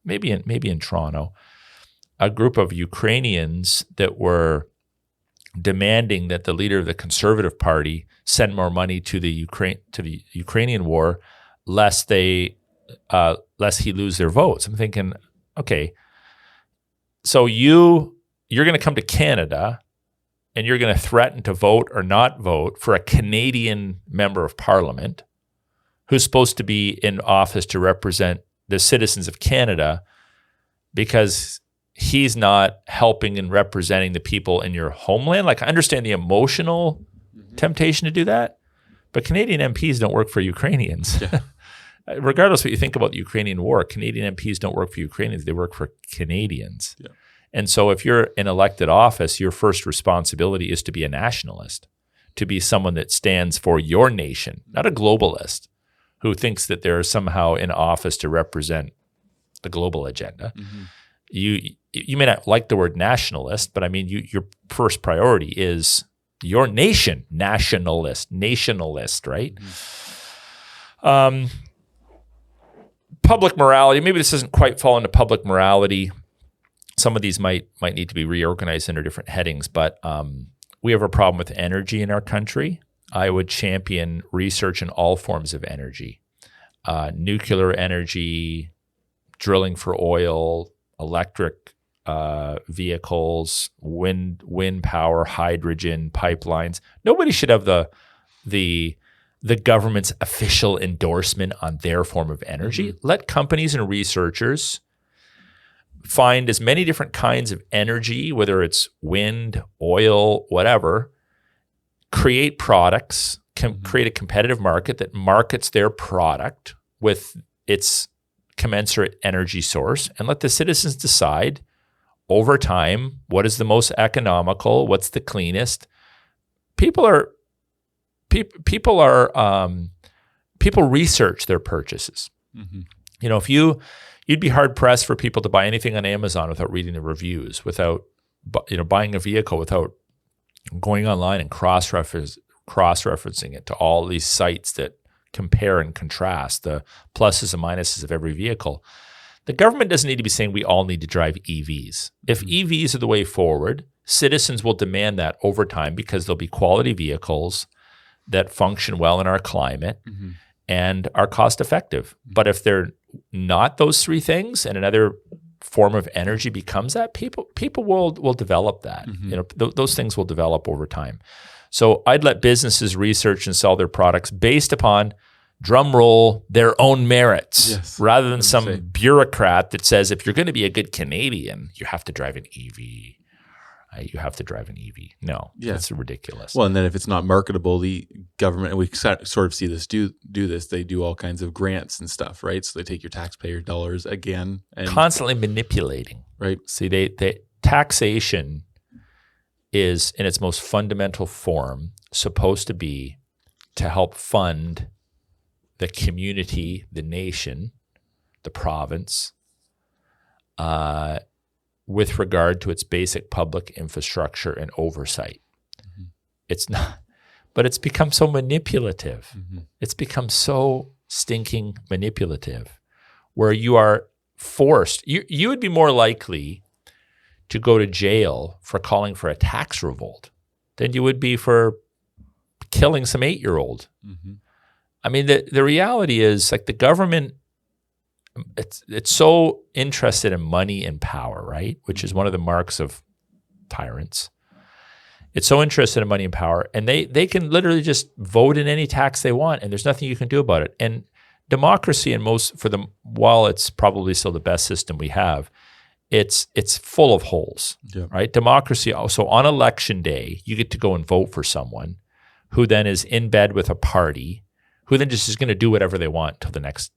maybe in Toronto, a group of Ukrainians that were demanding that the leader of the Conservative Party send more money to the Ukrainian war, lest he lose their votes. I'm thinking, okay, so you're going to come to Canada and you're going to threaten to vote or not vote for a Canadian member of Parliament who's supposed to be in office to represent the citizens of Canada because he's not helping and representing the people in your homeland. Like, I understand the emotional temptation to do that, but Canadian MPs don't work for Ukrainians. Regardless of what you think about the Ukrainian war, Canadian MPs don't work for Ukrainians. They work for Canadians. And so if you're in elected office, your first responsibility is to be a nationalist, to be someone that stands for your nation, not a globalist who thinks that they're somehow in office to represent the global agenda. You may not like the word nationalist, but I mean, your first priority is your nation, nationalist, right? Public morality, maybe this doesn't quite fall into public morality. Some of these might need to be reorganized under different headings, but we have a problem with energy in our country. I would champion research in all forms of energy, nuclear energy, drilling for oil, electric vehicles, wind power, hydrogen, pipelines. Nobody should have the government's official endorsement on their form of energy. Let companies and researchers find as many different kinds of energy, whether it's wind, oil, whatever, create products, create a competitive market that markets their product with its commensurate energy source, and let the citizens decide over time what is the most economical, what's the cleanest. People research their purchases. You'd be hard pressed for people to buy anything on Amazon without reading the reviews, without buying a vehicle without going online and cross-referencing it to all these sites that compare and contrast the pluses and minuses of every vehicle. The government doesn't need to be saying we all need to drive EVs. If EVs are the way forward, citizens will demand that over time because there'll be quality vehicles that function well in our climate and are cost effective. But if they're not those three things and another form of energy becomes that, people will develop that. Those things will develop over time. So I'd let businesses research and sell their products based upon, drum roll, their own merits, rather than some bureaucrat that says if you're going to be a good Canadian, you have to drive an EV. You have to drive an EV. No, that's ridiculous. Well, and then if it's not marketable, the government, and we sort of see this do this, they do all kinds of grants and stuff, right? So they take your taxpayer dollars again. And constantly manipulating. Right. See, they taxation is, in its most fundamental form, supposed to be to help fund the community, the nation, the province, with regard to its basic public infrastructure and oversight. It's not, but it's become so manipulative. It's become so stinking manipulative where you are forced. You would be more likely to go to jail for calling for a tax revolt than you would be for killing some 8-year-old. I mean, the reality is, like, the government, it's so interested in money and power, right? Which is one of the marks of tyrants. It's so interested in money and power, and they can literally just vote in any tax they want, and there's nothing you can do about it. And democracy, while it's probably still the best system we have, it's full of holes, right? Democracy. So on election day, you get to go and vote for someone who then is in bed with a party, who then just is going to do whatever they want till the next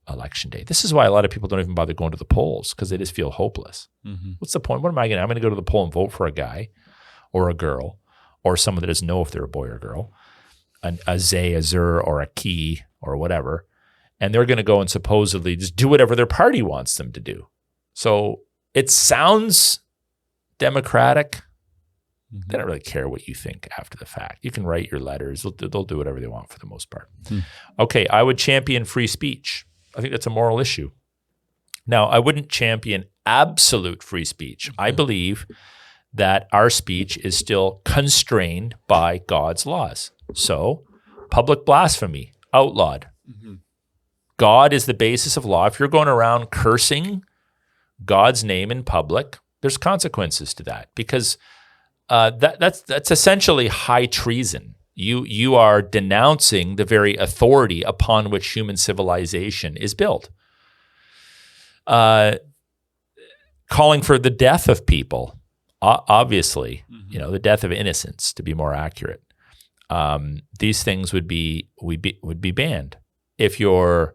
election day. This is why a lot of people don't even bother going to the polls, because they just feel hopeless. What's the point? What am I going to? I'm going to go to the poll and vote for a guy or a girl or someone that doesn't know if they're a boy or girl, a Zay, a Zur, or a Key or whatever, and they're going to go and supposedly just do whatever their party wants them to do. So it sounds democratic. They don't really care what you think after the fact. You can write your letters. They'll do whatever they want for the most part. Okay, I would champion free speech. I think that's a moral issue. Now, I wouldn't champion absolute free speech. I believe that our speech is still constrained by God's laws. So, public blasphemy, outlawed. God is the basis of law. If you're going around cursing God's name in public, there's consequences to that, because that's essentially high treason. You are denouncing the very authority upon which human civilization is built. Calling for the death of people, obviously, the death of innocents, to be more accurate. These things would be banned. If you're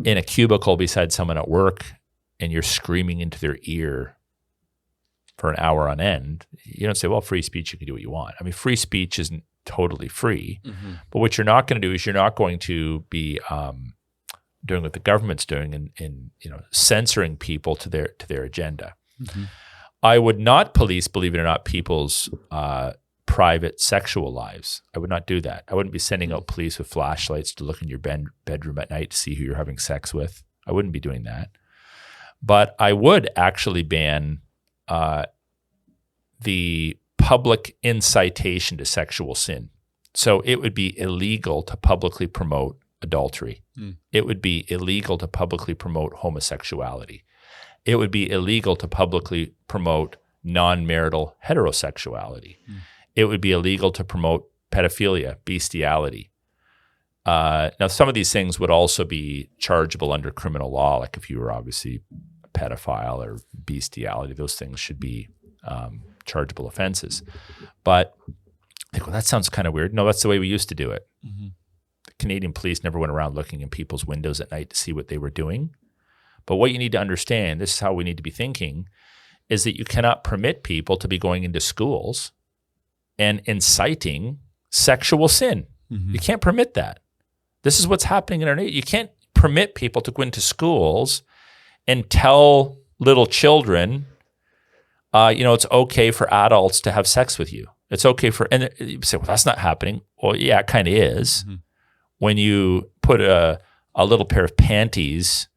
in a cubicle beside someone at work and you're screaming into their ear for an hour on end, you don't say, well, free speech, you can do what you want. I mean, free speech isn't totally free, but what you're not going to do is you're not going to be doing what the government's doing and censoring people to their agenda. I would not police, believe it or not, people's private sexual lives. I would not do that. I wouldn't be sending out police with flashlights to look in your bedroom at night to see who you're having sex with. I wouldn't be doing that. But I would actually ban the public incitation to sexual sin. So it would be illegal to publicly promote adultery. It would be illegal to publicly promote homosexuality. It would be illegal to publicly promote non-marital heterosexuality. It would be illegal to promote pedophilia, bestiality. Now, some of these things would also be chargeable under criminal law, like if you were obviously a pedophile or bestiality, those things should be chargeable offenses. But I think, well, that sounds kind of weird. No, that's the way we used to do it. The Canadian police never went around looking in people's windows at night to see what they were doing. But what you need to understand, this is how we need to be thinking, is that you cannot permit people to be going into schools and inciting sexual sin. You can't permit that. This is what's happening in our nation. You can't permit people to go into schools and tell little children, it's okay for adults to have sex with you. It's okay for, and you say, well, that's not happening. Well, yeah, it kind of is. Mm-hmm. When you put a little pair of panties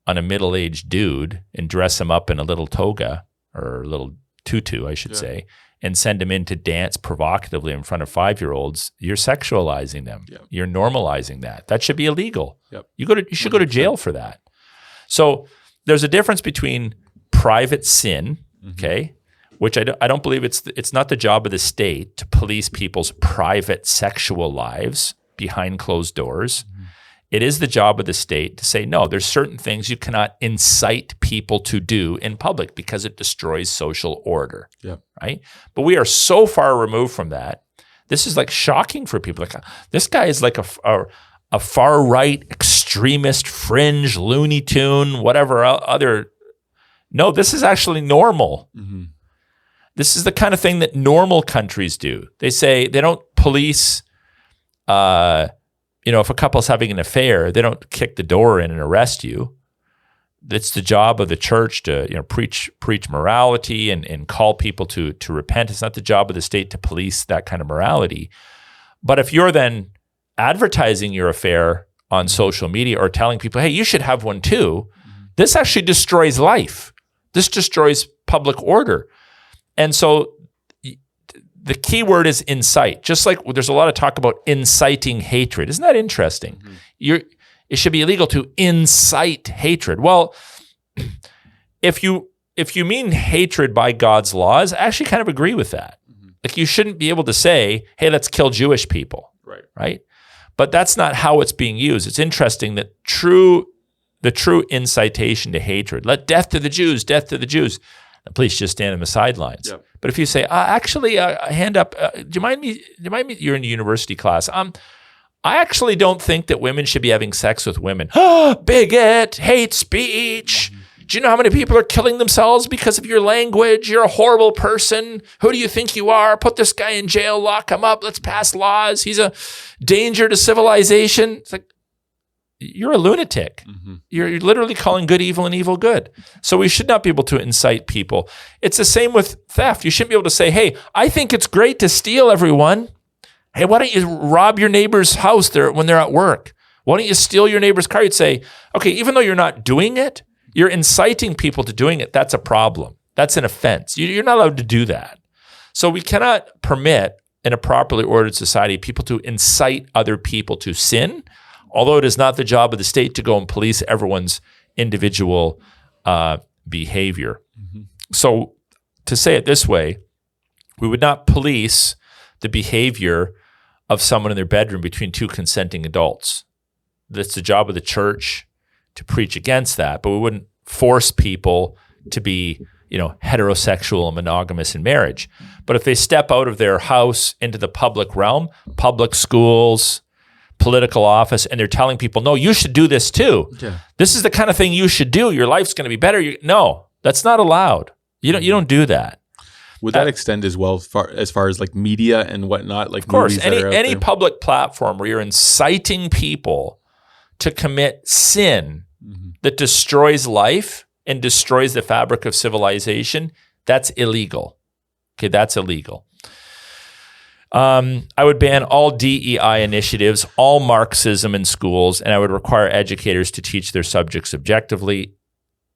on a middle-aged dude and dress him up in a little toga or a little tutu, I should say, and send him in to dance provocatively in front of 5-year-olds, you're sexualizing them. Yep. You're normalizing that. That should be illegal. Yep. You should go to jail for that. So there's a difference between private sin, okay, which I don't believe it's not the job of the state to police people's private sexual lives behind closed doors. It is the job of the state to say, no, there's certain things you cannot incite people to do in public because it destroys social order, right? But we are so far removed from that. This is like shocking for people. Like, this guy is like a far-right extremist, fringe, Looney Tune, whatever other. No, this is actually normal. This is the kind of thing that normal countries do. They say they don't police if a couple's having an affair, they don't kick the door in and arrest you. It's the job of the church to preach morality and call people to repent. It's not the job of the state to police that kind of morality. But if you're then advertising your affair on social media or telling people, hey, you should have one too, this actually destroys life. This destroys public order. And so the key word is incite. Just like there's a lot of talk about inciting hatred. Isn't that interesting? It should be illegal to incite hatred. Well, if you mean hatred by God's laws, I actually kind of agree with that. Like, you shouldn't be able to say, hey, let's kill Jewish people. Right? But that's not how it's being used. It's interesting that the true incitation to hatred, let death to the Jews, death to the Jews. The police just stand on the sidelines. Yep. But if you say, hand up, do you mind me? You're in a university class. I actually don't think that women should be having sex with women. Bigot, hate speech. Do you know how many people are killing themselves because of your language? You're a horrible person. Who do you think you are? Put this guy in jail, lock him up. Let's pass laws. He's a danger to civilization. It's like, you're a lunatic. You're literally calling good evil and evil good. So we should not be able to incite people. It's the same with theft. You shouldn't be able to say, hey, I think it's great to steal, everyone. Hey, why don't you rob your neighbor's house when they're at work? Why don't you steal your neighbor's car? You'd say, okay, even though you're not doing it, you're inciting people to doing it. That's a problem. That's an offense. You're not allowed to do that. So we cannot permit in a properly ordered society people to incite other people to sin, although it is not the job of the state to go and police everyone's individual behavior. So to say it this way, we would not police the behavior of someone in their bedroom between two consenting adults. That's the job of the church to preach against that, but we wouldn't force people to be, heterosexual and monogamous in marriage. But if they step out of their house into the public realm, public schools, political office, and they're telling people, no, you should do this too. This is the kind of thing you should do. Your life's going to be better. No, that's not allowed. You don't do that. Would that extend as well as far as like media and whatnot? Like, of course, any public platform where you're inciting people to commit sin that destroys life and destroys the fabric of civilization, that's illegal. Okay, that's illegal. I would ban all DEI initiatives, all Marxism in schools, and I would require educators to teach their subjects objectively.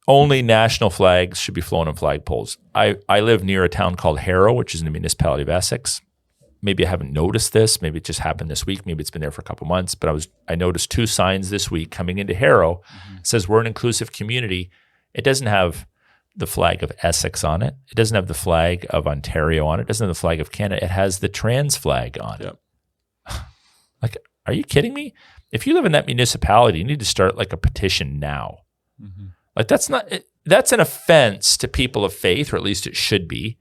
Only national flags should be flown on flagpoles. I live near a town called Harrow, which is in the municipality of Essex. Maybe I haven't noticed this. Maybe it just happened this week. Maybe it's been there for a couple months. But I noticed 2 signs this week coming into Harrow. It says, we're an inclusive community. It doesn't have the flag of Essex on it. It doesn't have the flag of Ontario on it. It doesn't have the flag of Canada. It has the trans flag on it. Like, are you kidding me? If you live in that municipality, you need to start like a petition now. Like, that's an offense to people of faith, or at least it should be.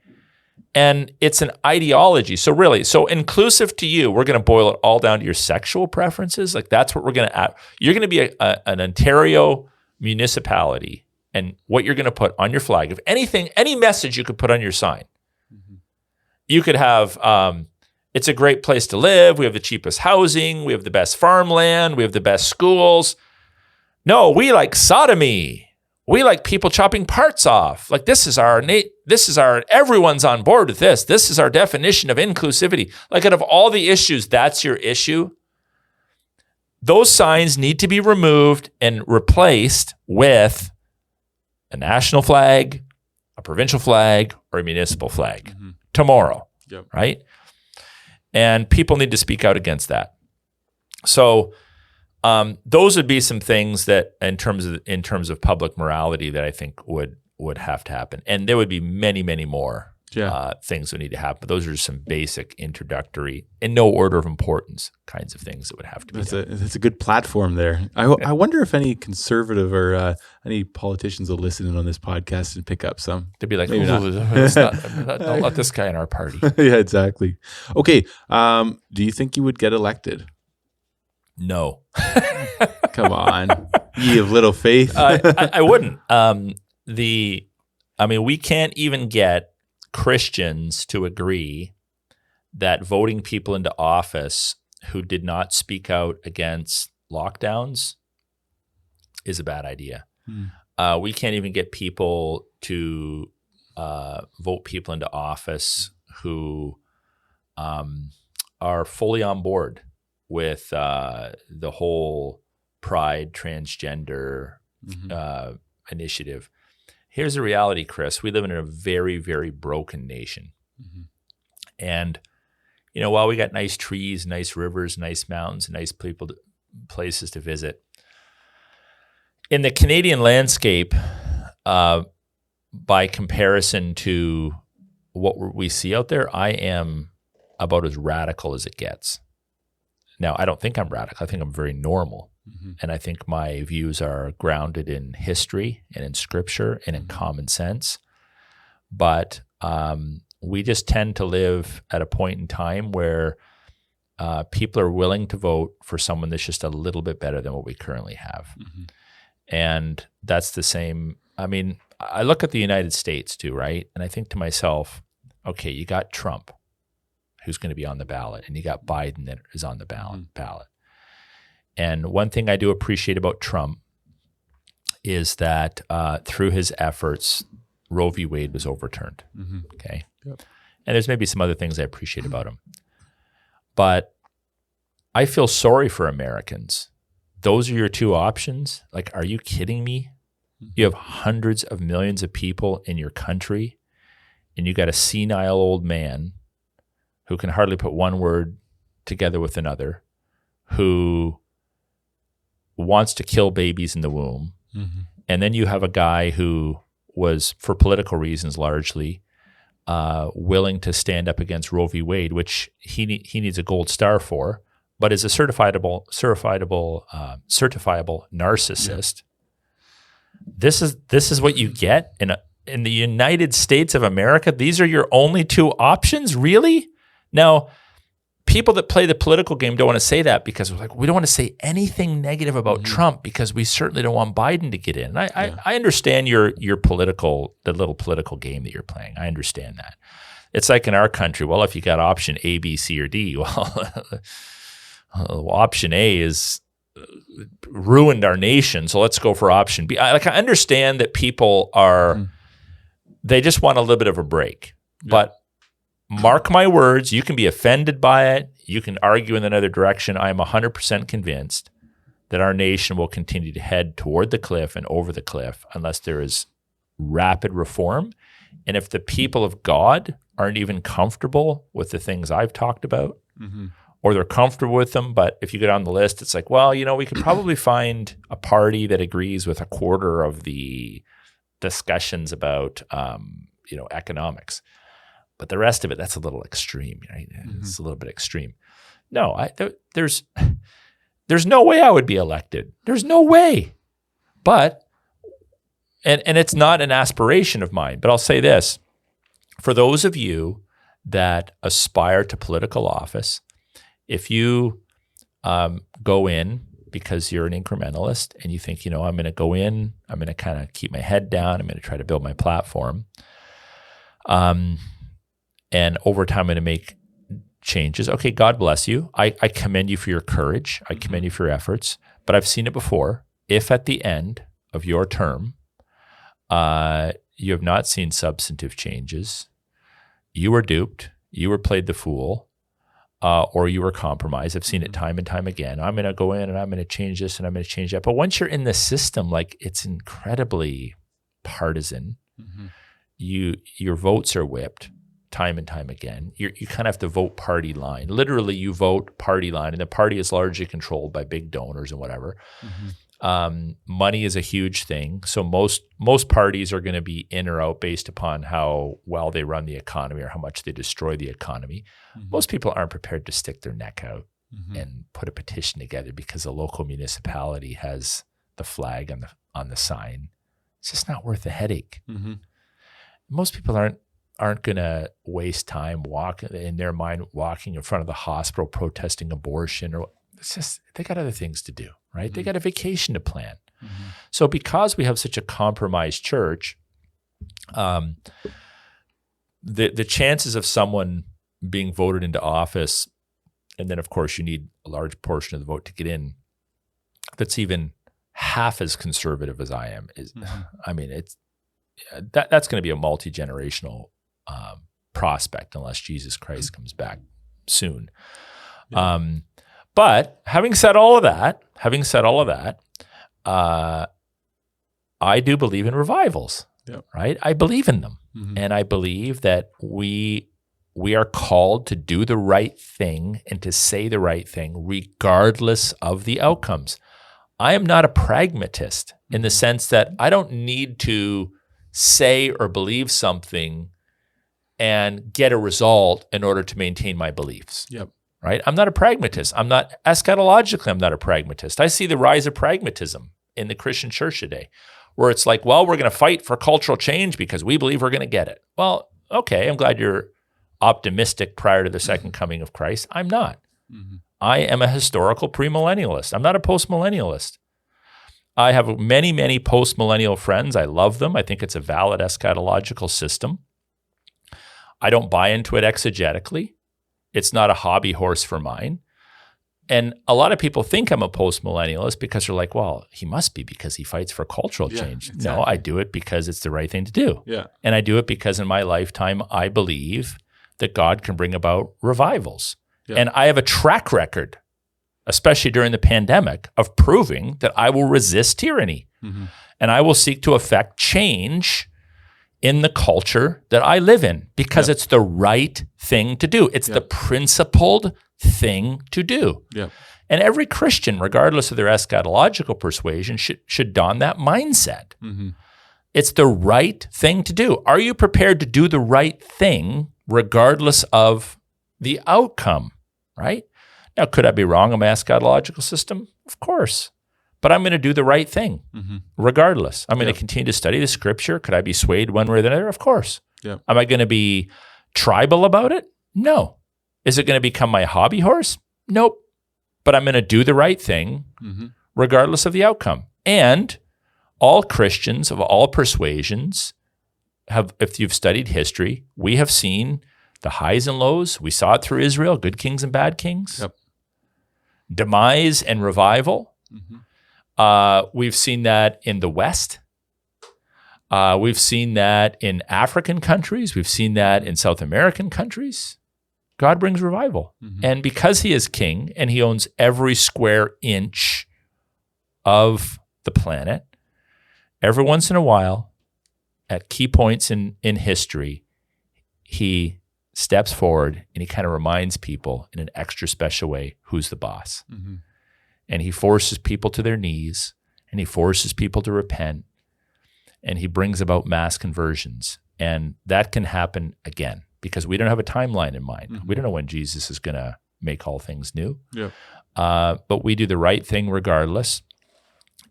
And it's an ideology. So really, inclusive to you, we're going to boil it all down to your sexual preferences. Like, that's what we're going to add. You're going to be an Ontario municipality, and what you're going to put on your flag, if anything, any message you could put on your sign. You could have, it's a great place to live. We have the cheapest housing. We have the best farmland. We have the best schools. No, we like sodomy. We like people chopping parts off. Like this is our everyone's on board with this. This is our definition of inclusivity. Like out of all the issues, that's your issue. Those signs need to be removed and replaced with a national flag, a provincial flag, or a municipal flag tomorrow, right? And people need to speak out against that. So those would be some things that, in terms of public morality, that I think would have to happen. And there would be many, many more things that need to happen. But those are just some basic, introductory, in no order of importance, kinds of things that would have to be done. That's a good platform there. I wonder if any conservative or any politicians will listen in on this podcast and pick up some. They'd be like, Maybe don't let this guy in our party. Yeah, exactly. Okay. Do you think you would get elected? No. Come on. Ye of little faith. I wouldn't. We can't even get Christians to agree that voting people into office who did not speak out against lockdowns is a bad idea. We can't even get people to vote people into office who are fully on board with the whole pride, transgender initiative. Here's the reality, Chris. We live in a very, very broken nation. And, while we got nice trees, nice rivers, nice mountains, nice places to visit, in the Canadian landscape, by comparison to what we see out there, I am about as radical as it gets. Now, I don't think I'm radical. I think I'm very normal. And I think my views are grounded in history and in scripture and in common sense. But we just tend to live at a point in time where people are willing to vote for someone that's just a little bit better than what we currently have. And that's the same. I look at the United States too, right? And I think to myself, okay, you got Trump, who's going to be on the ballot, and you got Biden that is on the ballot. And one thing I do appreciate about Trump is that through his efforts, Roe v. Wade was overturned. Okay. Yep. And there's maybe some other things I appreciate about him. But I feel sorry for Americans. Those are your two options? Like, are you kidding me? You have hundreds of millions of people in your country, and you got a senile old man who can hardly put one word together with another, who wants to kill babies in the womb. And then you have a guy who was, for political reasons largely, willing to stand up against Roe v. Wade, which he needs a gold star for, but is a certifiable narcissist. This is what you get in the United States of America. These are your only two options, really? Now, people that play the political game don't want to say that because we don't want to say anything negative about Trump because we certainly don't want Biden to get in. I understand your the little political game that you're playing. I understand that. It's like in our country, well, if you got option A, B, C, or D, well, option A is ruined our nation, so let's go for option B. I understand that people they just want a little bit of a break, but mark my words, you can be offended by it. You can argue in another direction. I am 100% convinced that our nation will continue to head toward the cliff and over the cliff unless there is rapid reform. And if the people of God aren't even comfortable with the things I've talked about, or they're comfortable with them, but if you go down the list, it's like, well, we could probably find a party that agrees with a quarter of the discussions about, economics. But the rest of it, that's a little extreme, right? It's a little bit extreme. No, there's no way I would be elected. There's no way. But, and it's not an aspiration of mine, but I'll say this. For those of you that aspire to political office, if you go in because you're an incrementalist and you think, I'm going to go in, I'm going to kind of keep my head down, I'm going to try to build my platform, and over time, I'm going to make changes. Okay, God bless you. I commend you for your courage. I commend you for your efforts. But I've seen it before. If at the end of your term, You have not seen substantive changes. You were duped. You were played the fool, or you were compromised. I've seen it time and time again. I'm going to go in and I'm going to change this and I'm going to change that. But once you're in the system, like, it's incredibly partisan. Your votes are whipped time and time again. You kind of have to vote party line. Literally, you vote party line, and the party is largely controlled by big donors and whatever. Money is a huge thing. So most parties are going to be in or out based upon how well they run the economy or how much they destroy the economy. Most people aren't prepared to stick their neck out and put a petition together because the local municipality has the flag on the sign. It's just not worth the headache. Most people aren't going to waste time walking in front of the hospital protesting abortion, or it's just, they got other things to do, right? They got a vacation to plan. So because we have such a compromised church, the chances of someone being voted into office, and then of course you need a large portion of the vote to get in, that's even half as conservative as I am, is, I mean, that's going to be a multi-generational prospect unless Jesus Christ comes back soon. But having said all of that, I do believe in revivals, right? I believe in them. And I believe that we are called to do the right thing and to say the right thing regardless of the outcomes. I am not a pragmatist in the sense that I don't need to say or believe something and get a result in order to maintain my beliefs. Right? I'm not a pragmatist. I'm not a pragmatist. I see the rise of pragmatism in the Christian church today, where it's like, well, we're going to fight for cultural change because we believe we're going to get it. Well, okay, I'm glad you're optimistic prior to the second coming of Christ. I'm not. I am a historical premillennialist. I'm not a postmillennialist. I have many, many postmillennial friends. I love them. I think it's a valid eschatological system. I don't buy into it exegetically. It's not a hobby horse for mine. And a lot of people think I'm a postmillennialist because they're like, well, he must be because he fights for cultural change. Exactly. No, I do it because it's the right thing to do. And I do it because in my lifetime, I believe that God can bring about revivals. And I have a track record, especially during the pandemic, of proving that I will resist tyranny. And I will seek to effect change in the culture that I live in because it's the right thing to do. It's the principled thing to do. And every Christian, regardless of their eschatological persuasion, should don that mindset. It's the right thing to do. Are you prepared to do the right thing regardless of the outcome, right? Now, could I be wrong on my eschatological system? Of course. But I'm going to do the right thing regardless. I'm going to continue to study the scripture. Could I be swayed one way or the other? Of course. Am I going to be tribal about it? No. Is it going to become my hobby horse? Nope. But I'm going to do the right thing regardless of the outcome. And all Christians of all persuasions have, if you've studied history, we have seen the highs and lows. We saw it through Israel, good kings and bad kings, demise and revival. We've seen that in the West. We've seen that in African countries. We've seen that in South American countries. God brings revival. And because he is king and he owns every square inch of the planet, every once in a while, at key points in history, he steps forward and he kind of reminds people in an extra special way who's the boss. And he forces people to their knees, and he forces people to repent, and he brings about mass conversions. And that can happen again because we don't have a timeline in mind. We don't know when Jesus is going to make all things new. But we do the right thing regardless.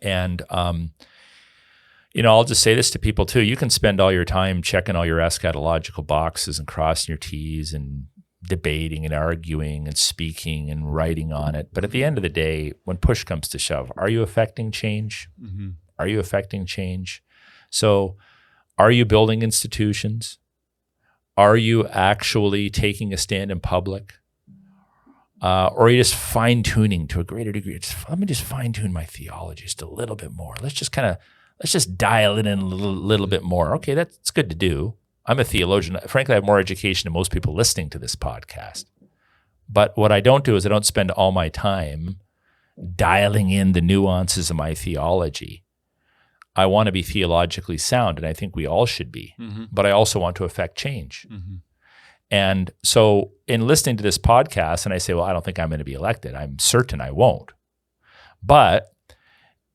And, I'll just say this to people too. You can spend all your time checking all your eschatological boxes and crossing your T's and debating and arguing and speaking and writing on it. But at the end of the day, when push comes to shove, are you affecting change? Are you affecting change? So are you building institutions? Are you actually taking a stand in public? Or are you just fine-tuning to a greater degree? Let me just fine-tune my theology just a little bit more. Let's Let's just dial it in a little bit more. Okay, that's good to do. I'm a theologian. Frankly, I have more education than most people listening to this podcast. But what I don't do is I don't spend all my time dialing in the nuances of my theology. I want to be theologically sound, and I think we all should be. But I also want to affect change. And so in listening to this podcast, and I say, well, I don't think I'm going to be elected. I'm certain I won't. But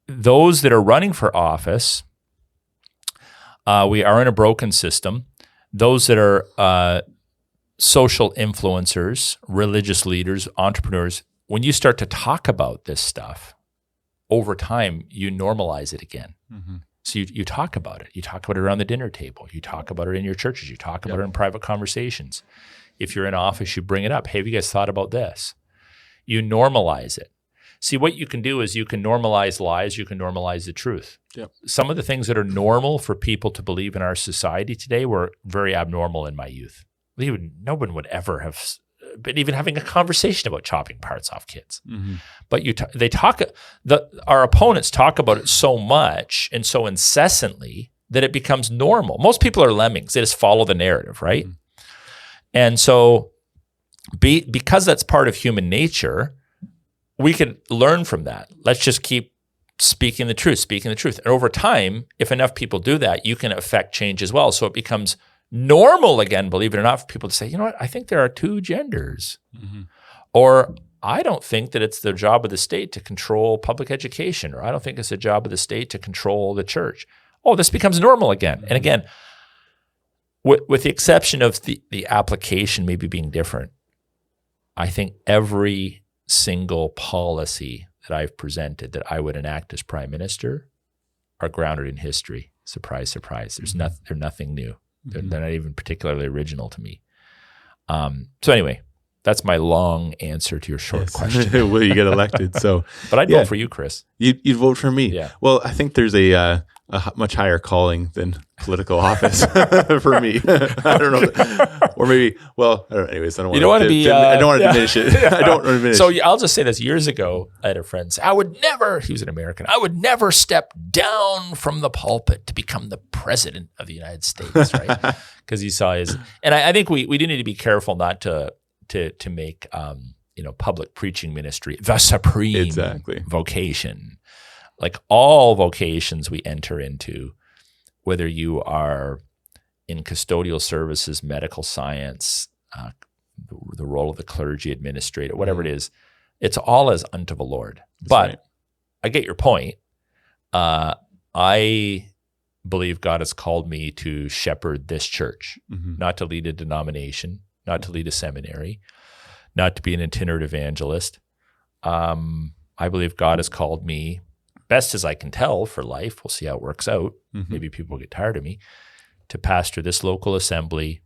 those that are running for office, we are in a broken system. Those that are social influencers, religious leaders, entrepreneurs, when you start to talk about this stuff, over time, you normalize it again. So you talk about it. You talk about it around the dinner table. You talk about it in your churches. You talk about it in private conversations. If you're in office, you bring it up. Hey, have you guys thought about this? You normalize it. See, what you can do is you can normalize lies. You can normalize the truth. Some of the things that are normal for people to believe in our society today were very abnormal in my youth. No one would ever have been even having a conversation about chopping parts off kids. But our opponents talk about it so much and so incessantly that it becomes normal. Most people are lemmings. They just follow the narrative, right? And so because that's part of human nature, we can learn from that. Let's just keep speaking the truth. And over time, if enough people do that, you can affect change as well. So it becomes normal again, believe it or not, for people to say, you know what, I think there are two genders. Or I don't think that it's the job of the state to control public education, or I don't think it's the job of the state to control the church. Oh, this becomes normal again. And again, with the exception of the application maybe being different, I think every single policy that I've presented that I would enact as prime minister are grounded in history. Surprise, surprise. They're nothing new. They're not even particularly original to me. So anyway, that's my long answer to your short question. Will you get elected? So, but I'd vote for you, Chris. You'd vote for me. Yeah. Well, I think there's a much higher calling than political office for me. I don't know, or maybe. Well, anyways, I don't want to be. I don't want to diminish it. I don't want to diminish. So I'll just say this: years ago, I had a friend say, he was an American. I would never step down from the pulpit to become the president of the United States, right? Because he saw his. And I think we do need to be careful not to make public preaching ministry the supreme vocation. Like all vocations we enter into, whether you are in custodial services, medical science, the role of the clergy administrator, whatever it is, it's all as unto the Lord. But I get your point. I believe God has called me to shepherd this church, not to lead a denomination, not to lead a seminary, not to be an itinerant evangelist. I believe God has called me, best as I can tell, for life. We'll see how it works out. Maybe people will get tired of me, to pastor this local assembly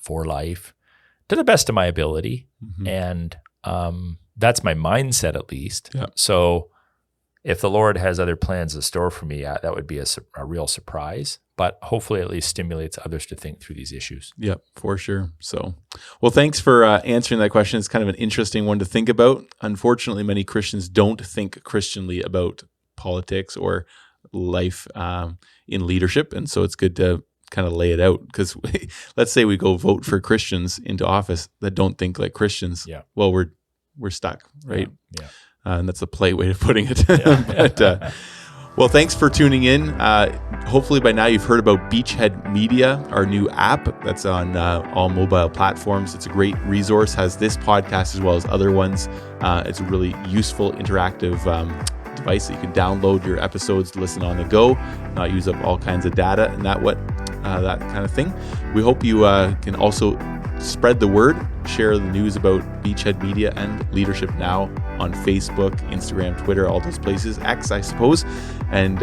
for life to the best of my ability. And that's my mindset, at least. So if the Lord has other plans in store for me, that would be a real surprise. But hopefully at least stimulates others to think through these issues. Yep, for sure. So, well, thanks for answering that question. It's kind of an interesting one to think about. Unfortunately, many Christians don't think Christianly about politics or life in leadership. And so it's good to kind of lay it out, because let's say we go vote for Christians into office that don't think like Christians. Well, we're stuck, right? And that's a polite way of putting it. But, well, thanks for tuning in. Hopefully by now you've heard about Beachhead Media, our new app that's on all mobile platforms. It's a great resource, has this podcast as well as other ones. It's a really useful, interactive device that you can download your episodes to listen on the go, not use up all kinds of data and that kind of thing. We hope you can also spread the word, share the news about Beachhead Media and Leadership Now on Facebook, Instagram, Twitter, all those places, X, I suppose. And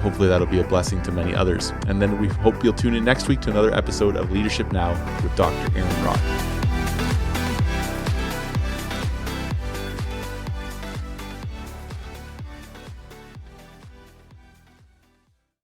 hopefully that'll be a blessing to many others. And then we hope you'll tune in next week to another episode of Leadership Now with Dr. Aaron Rock.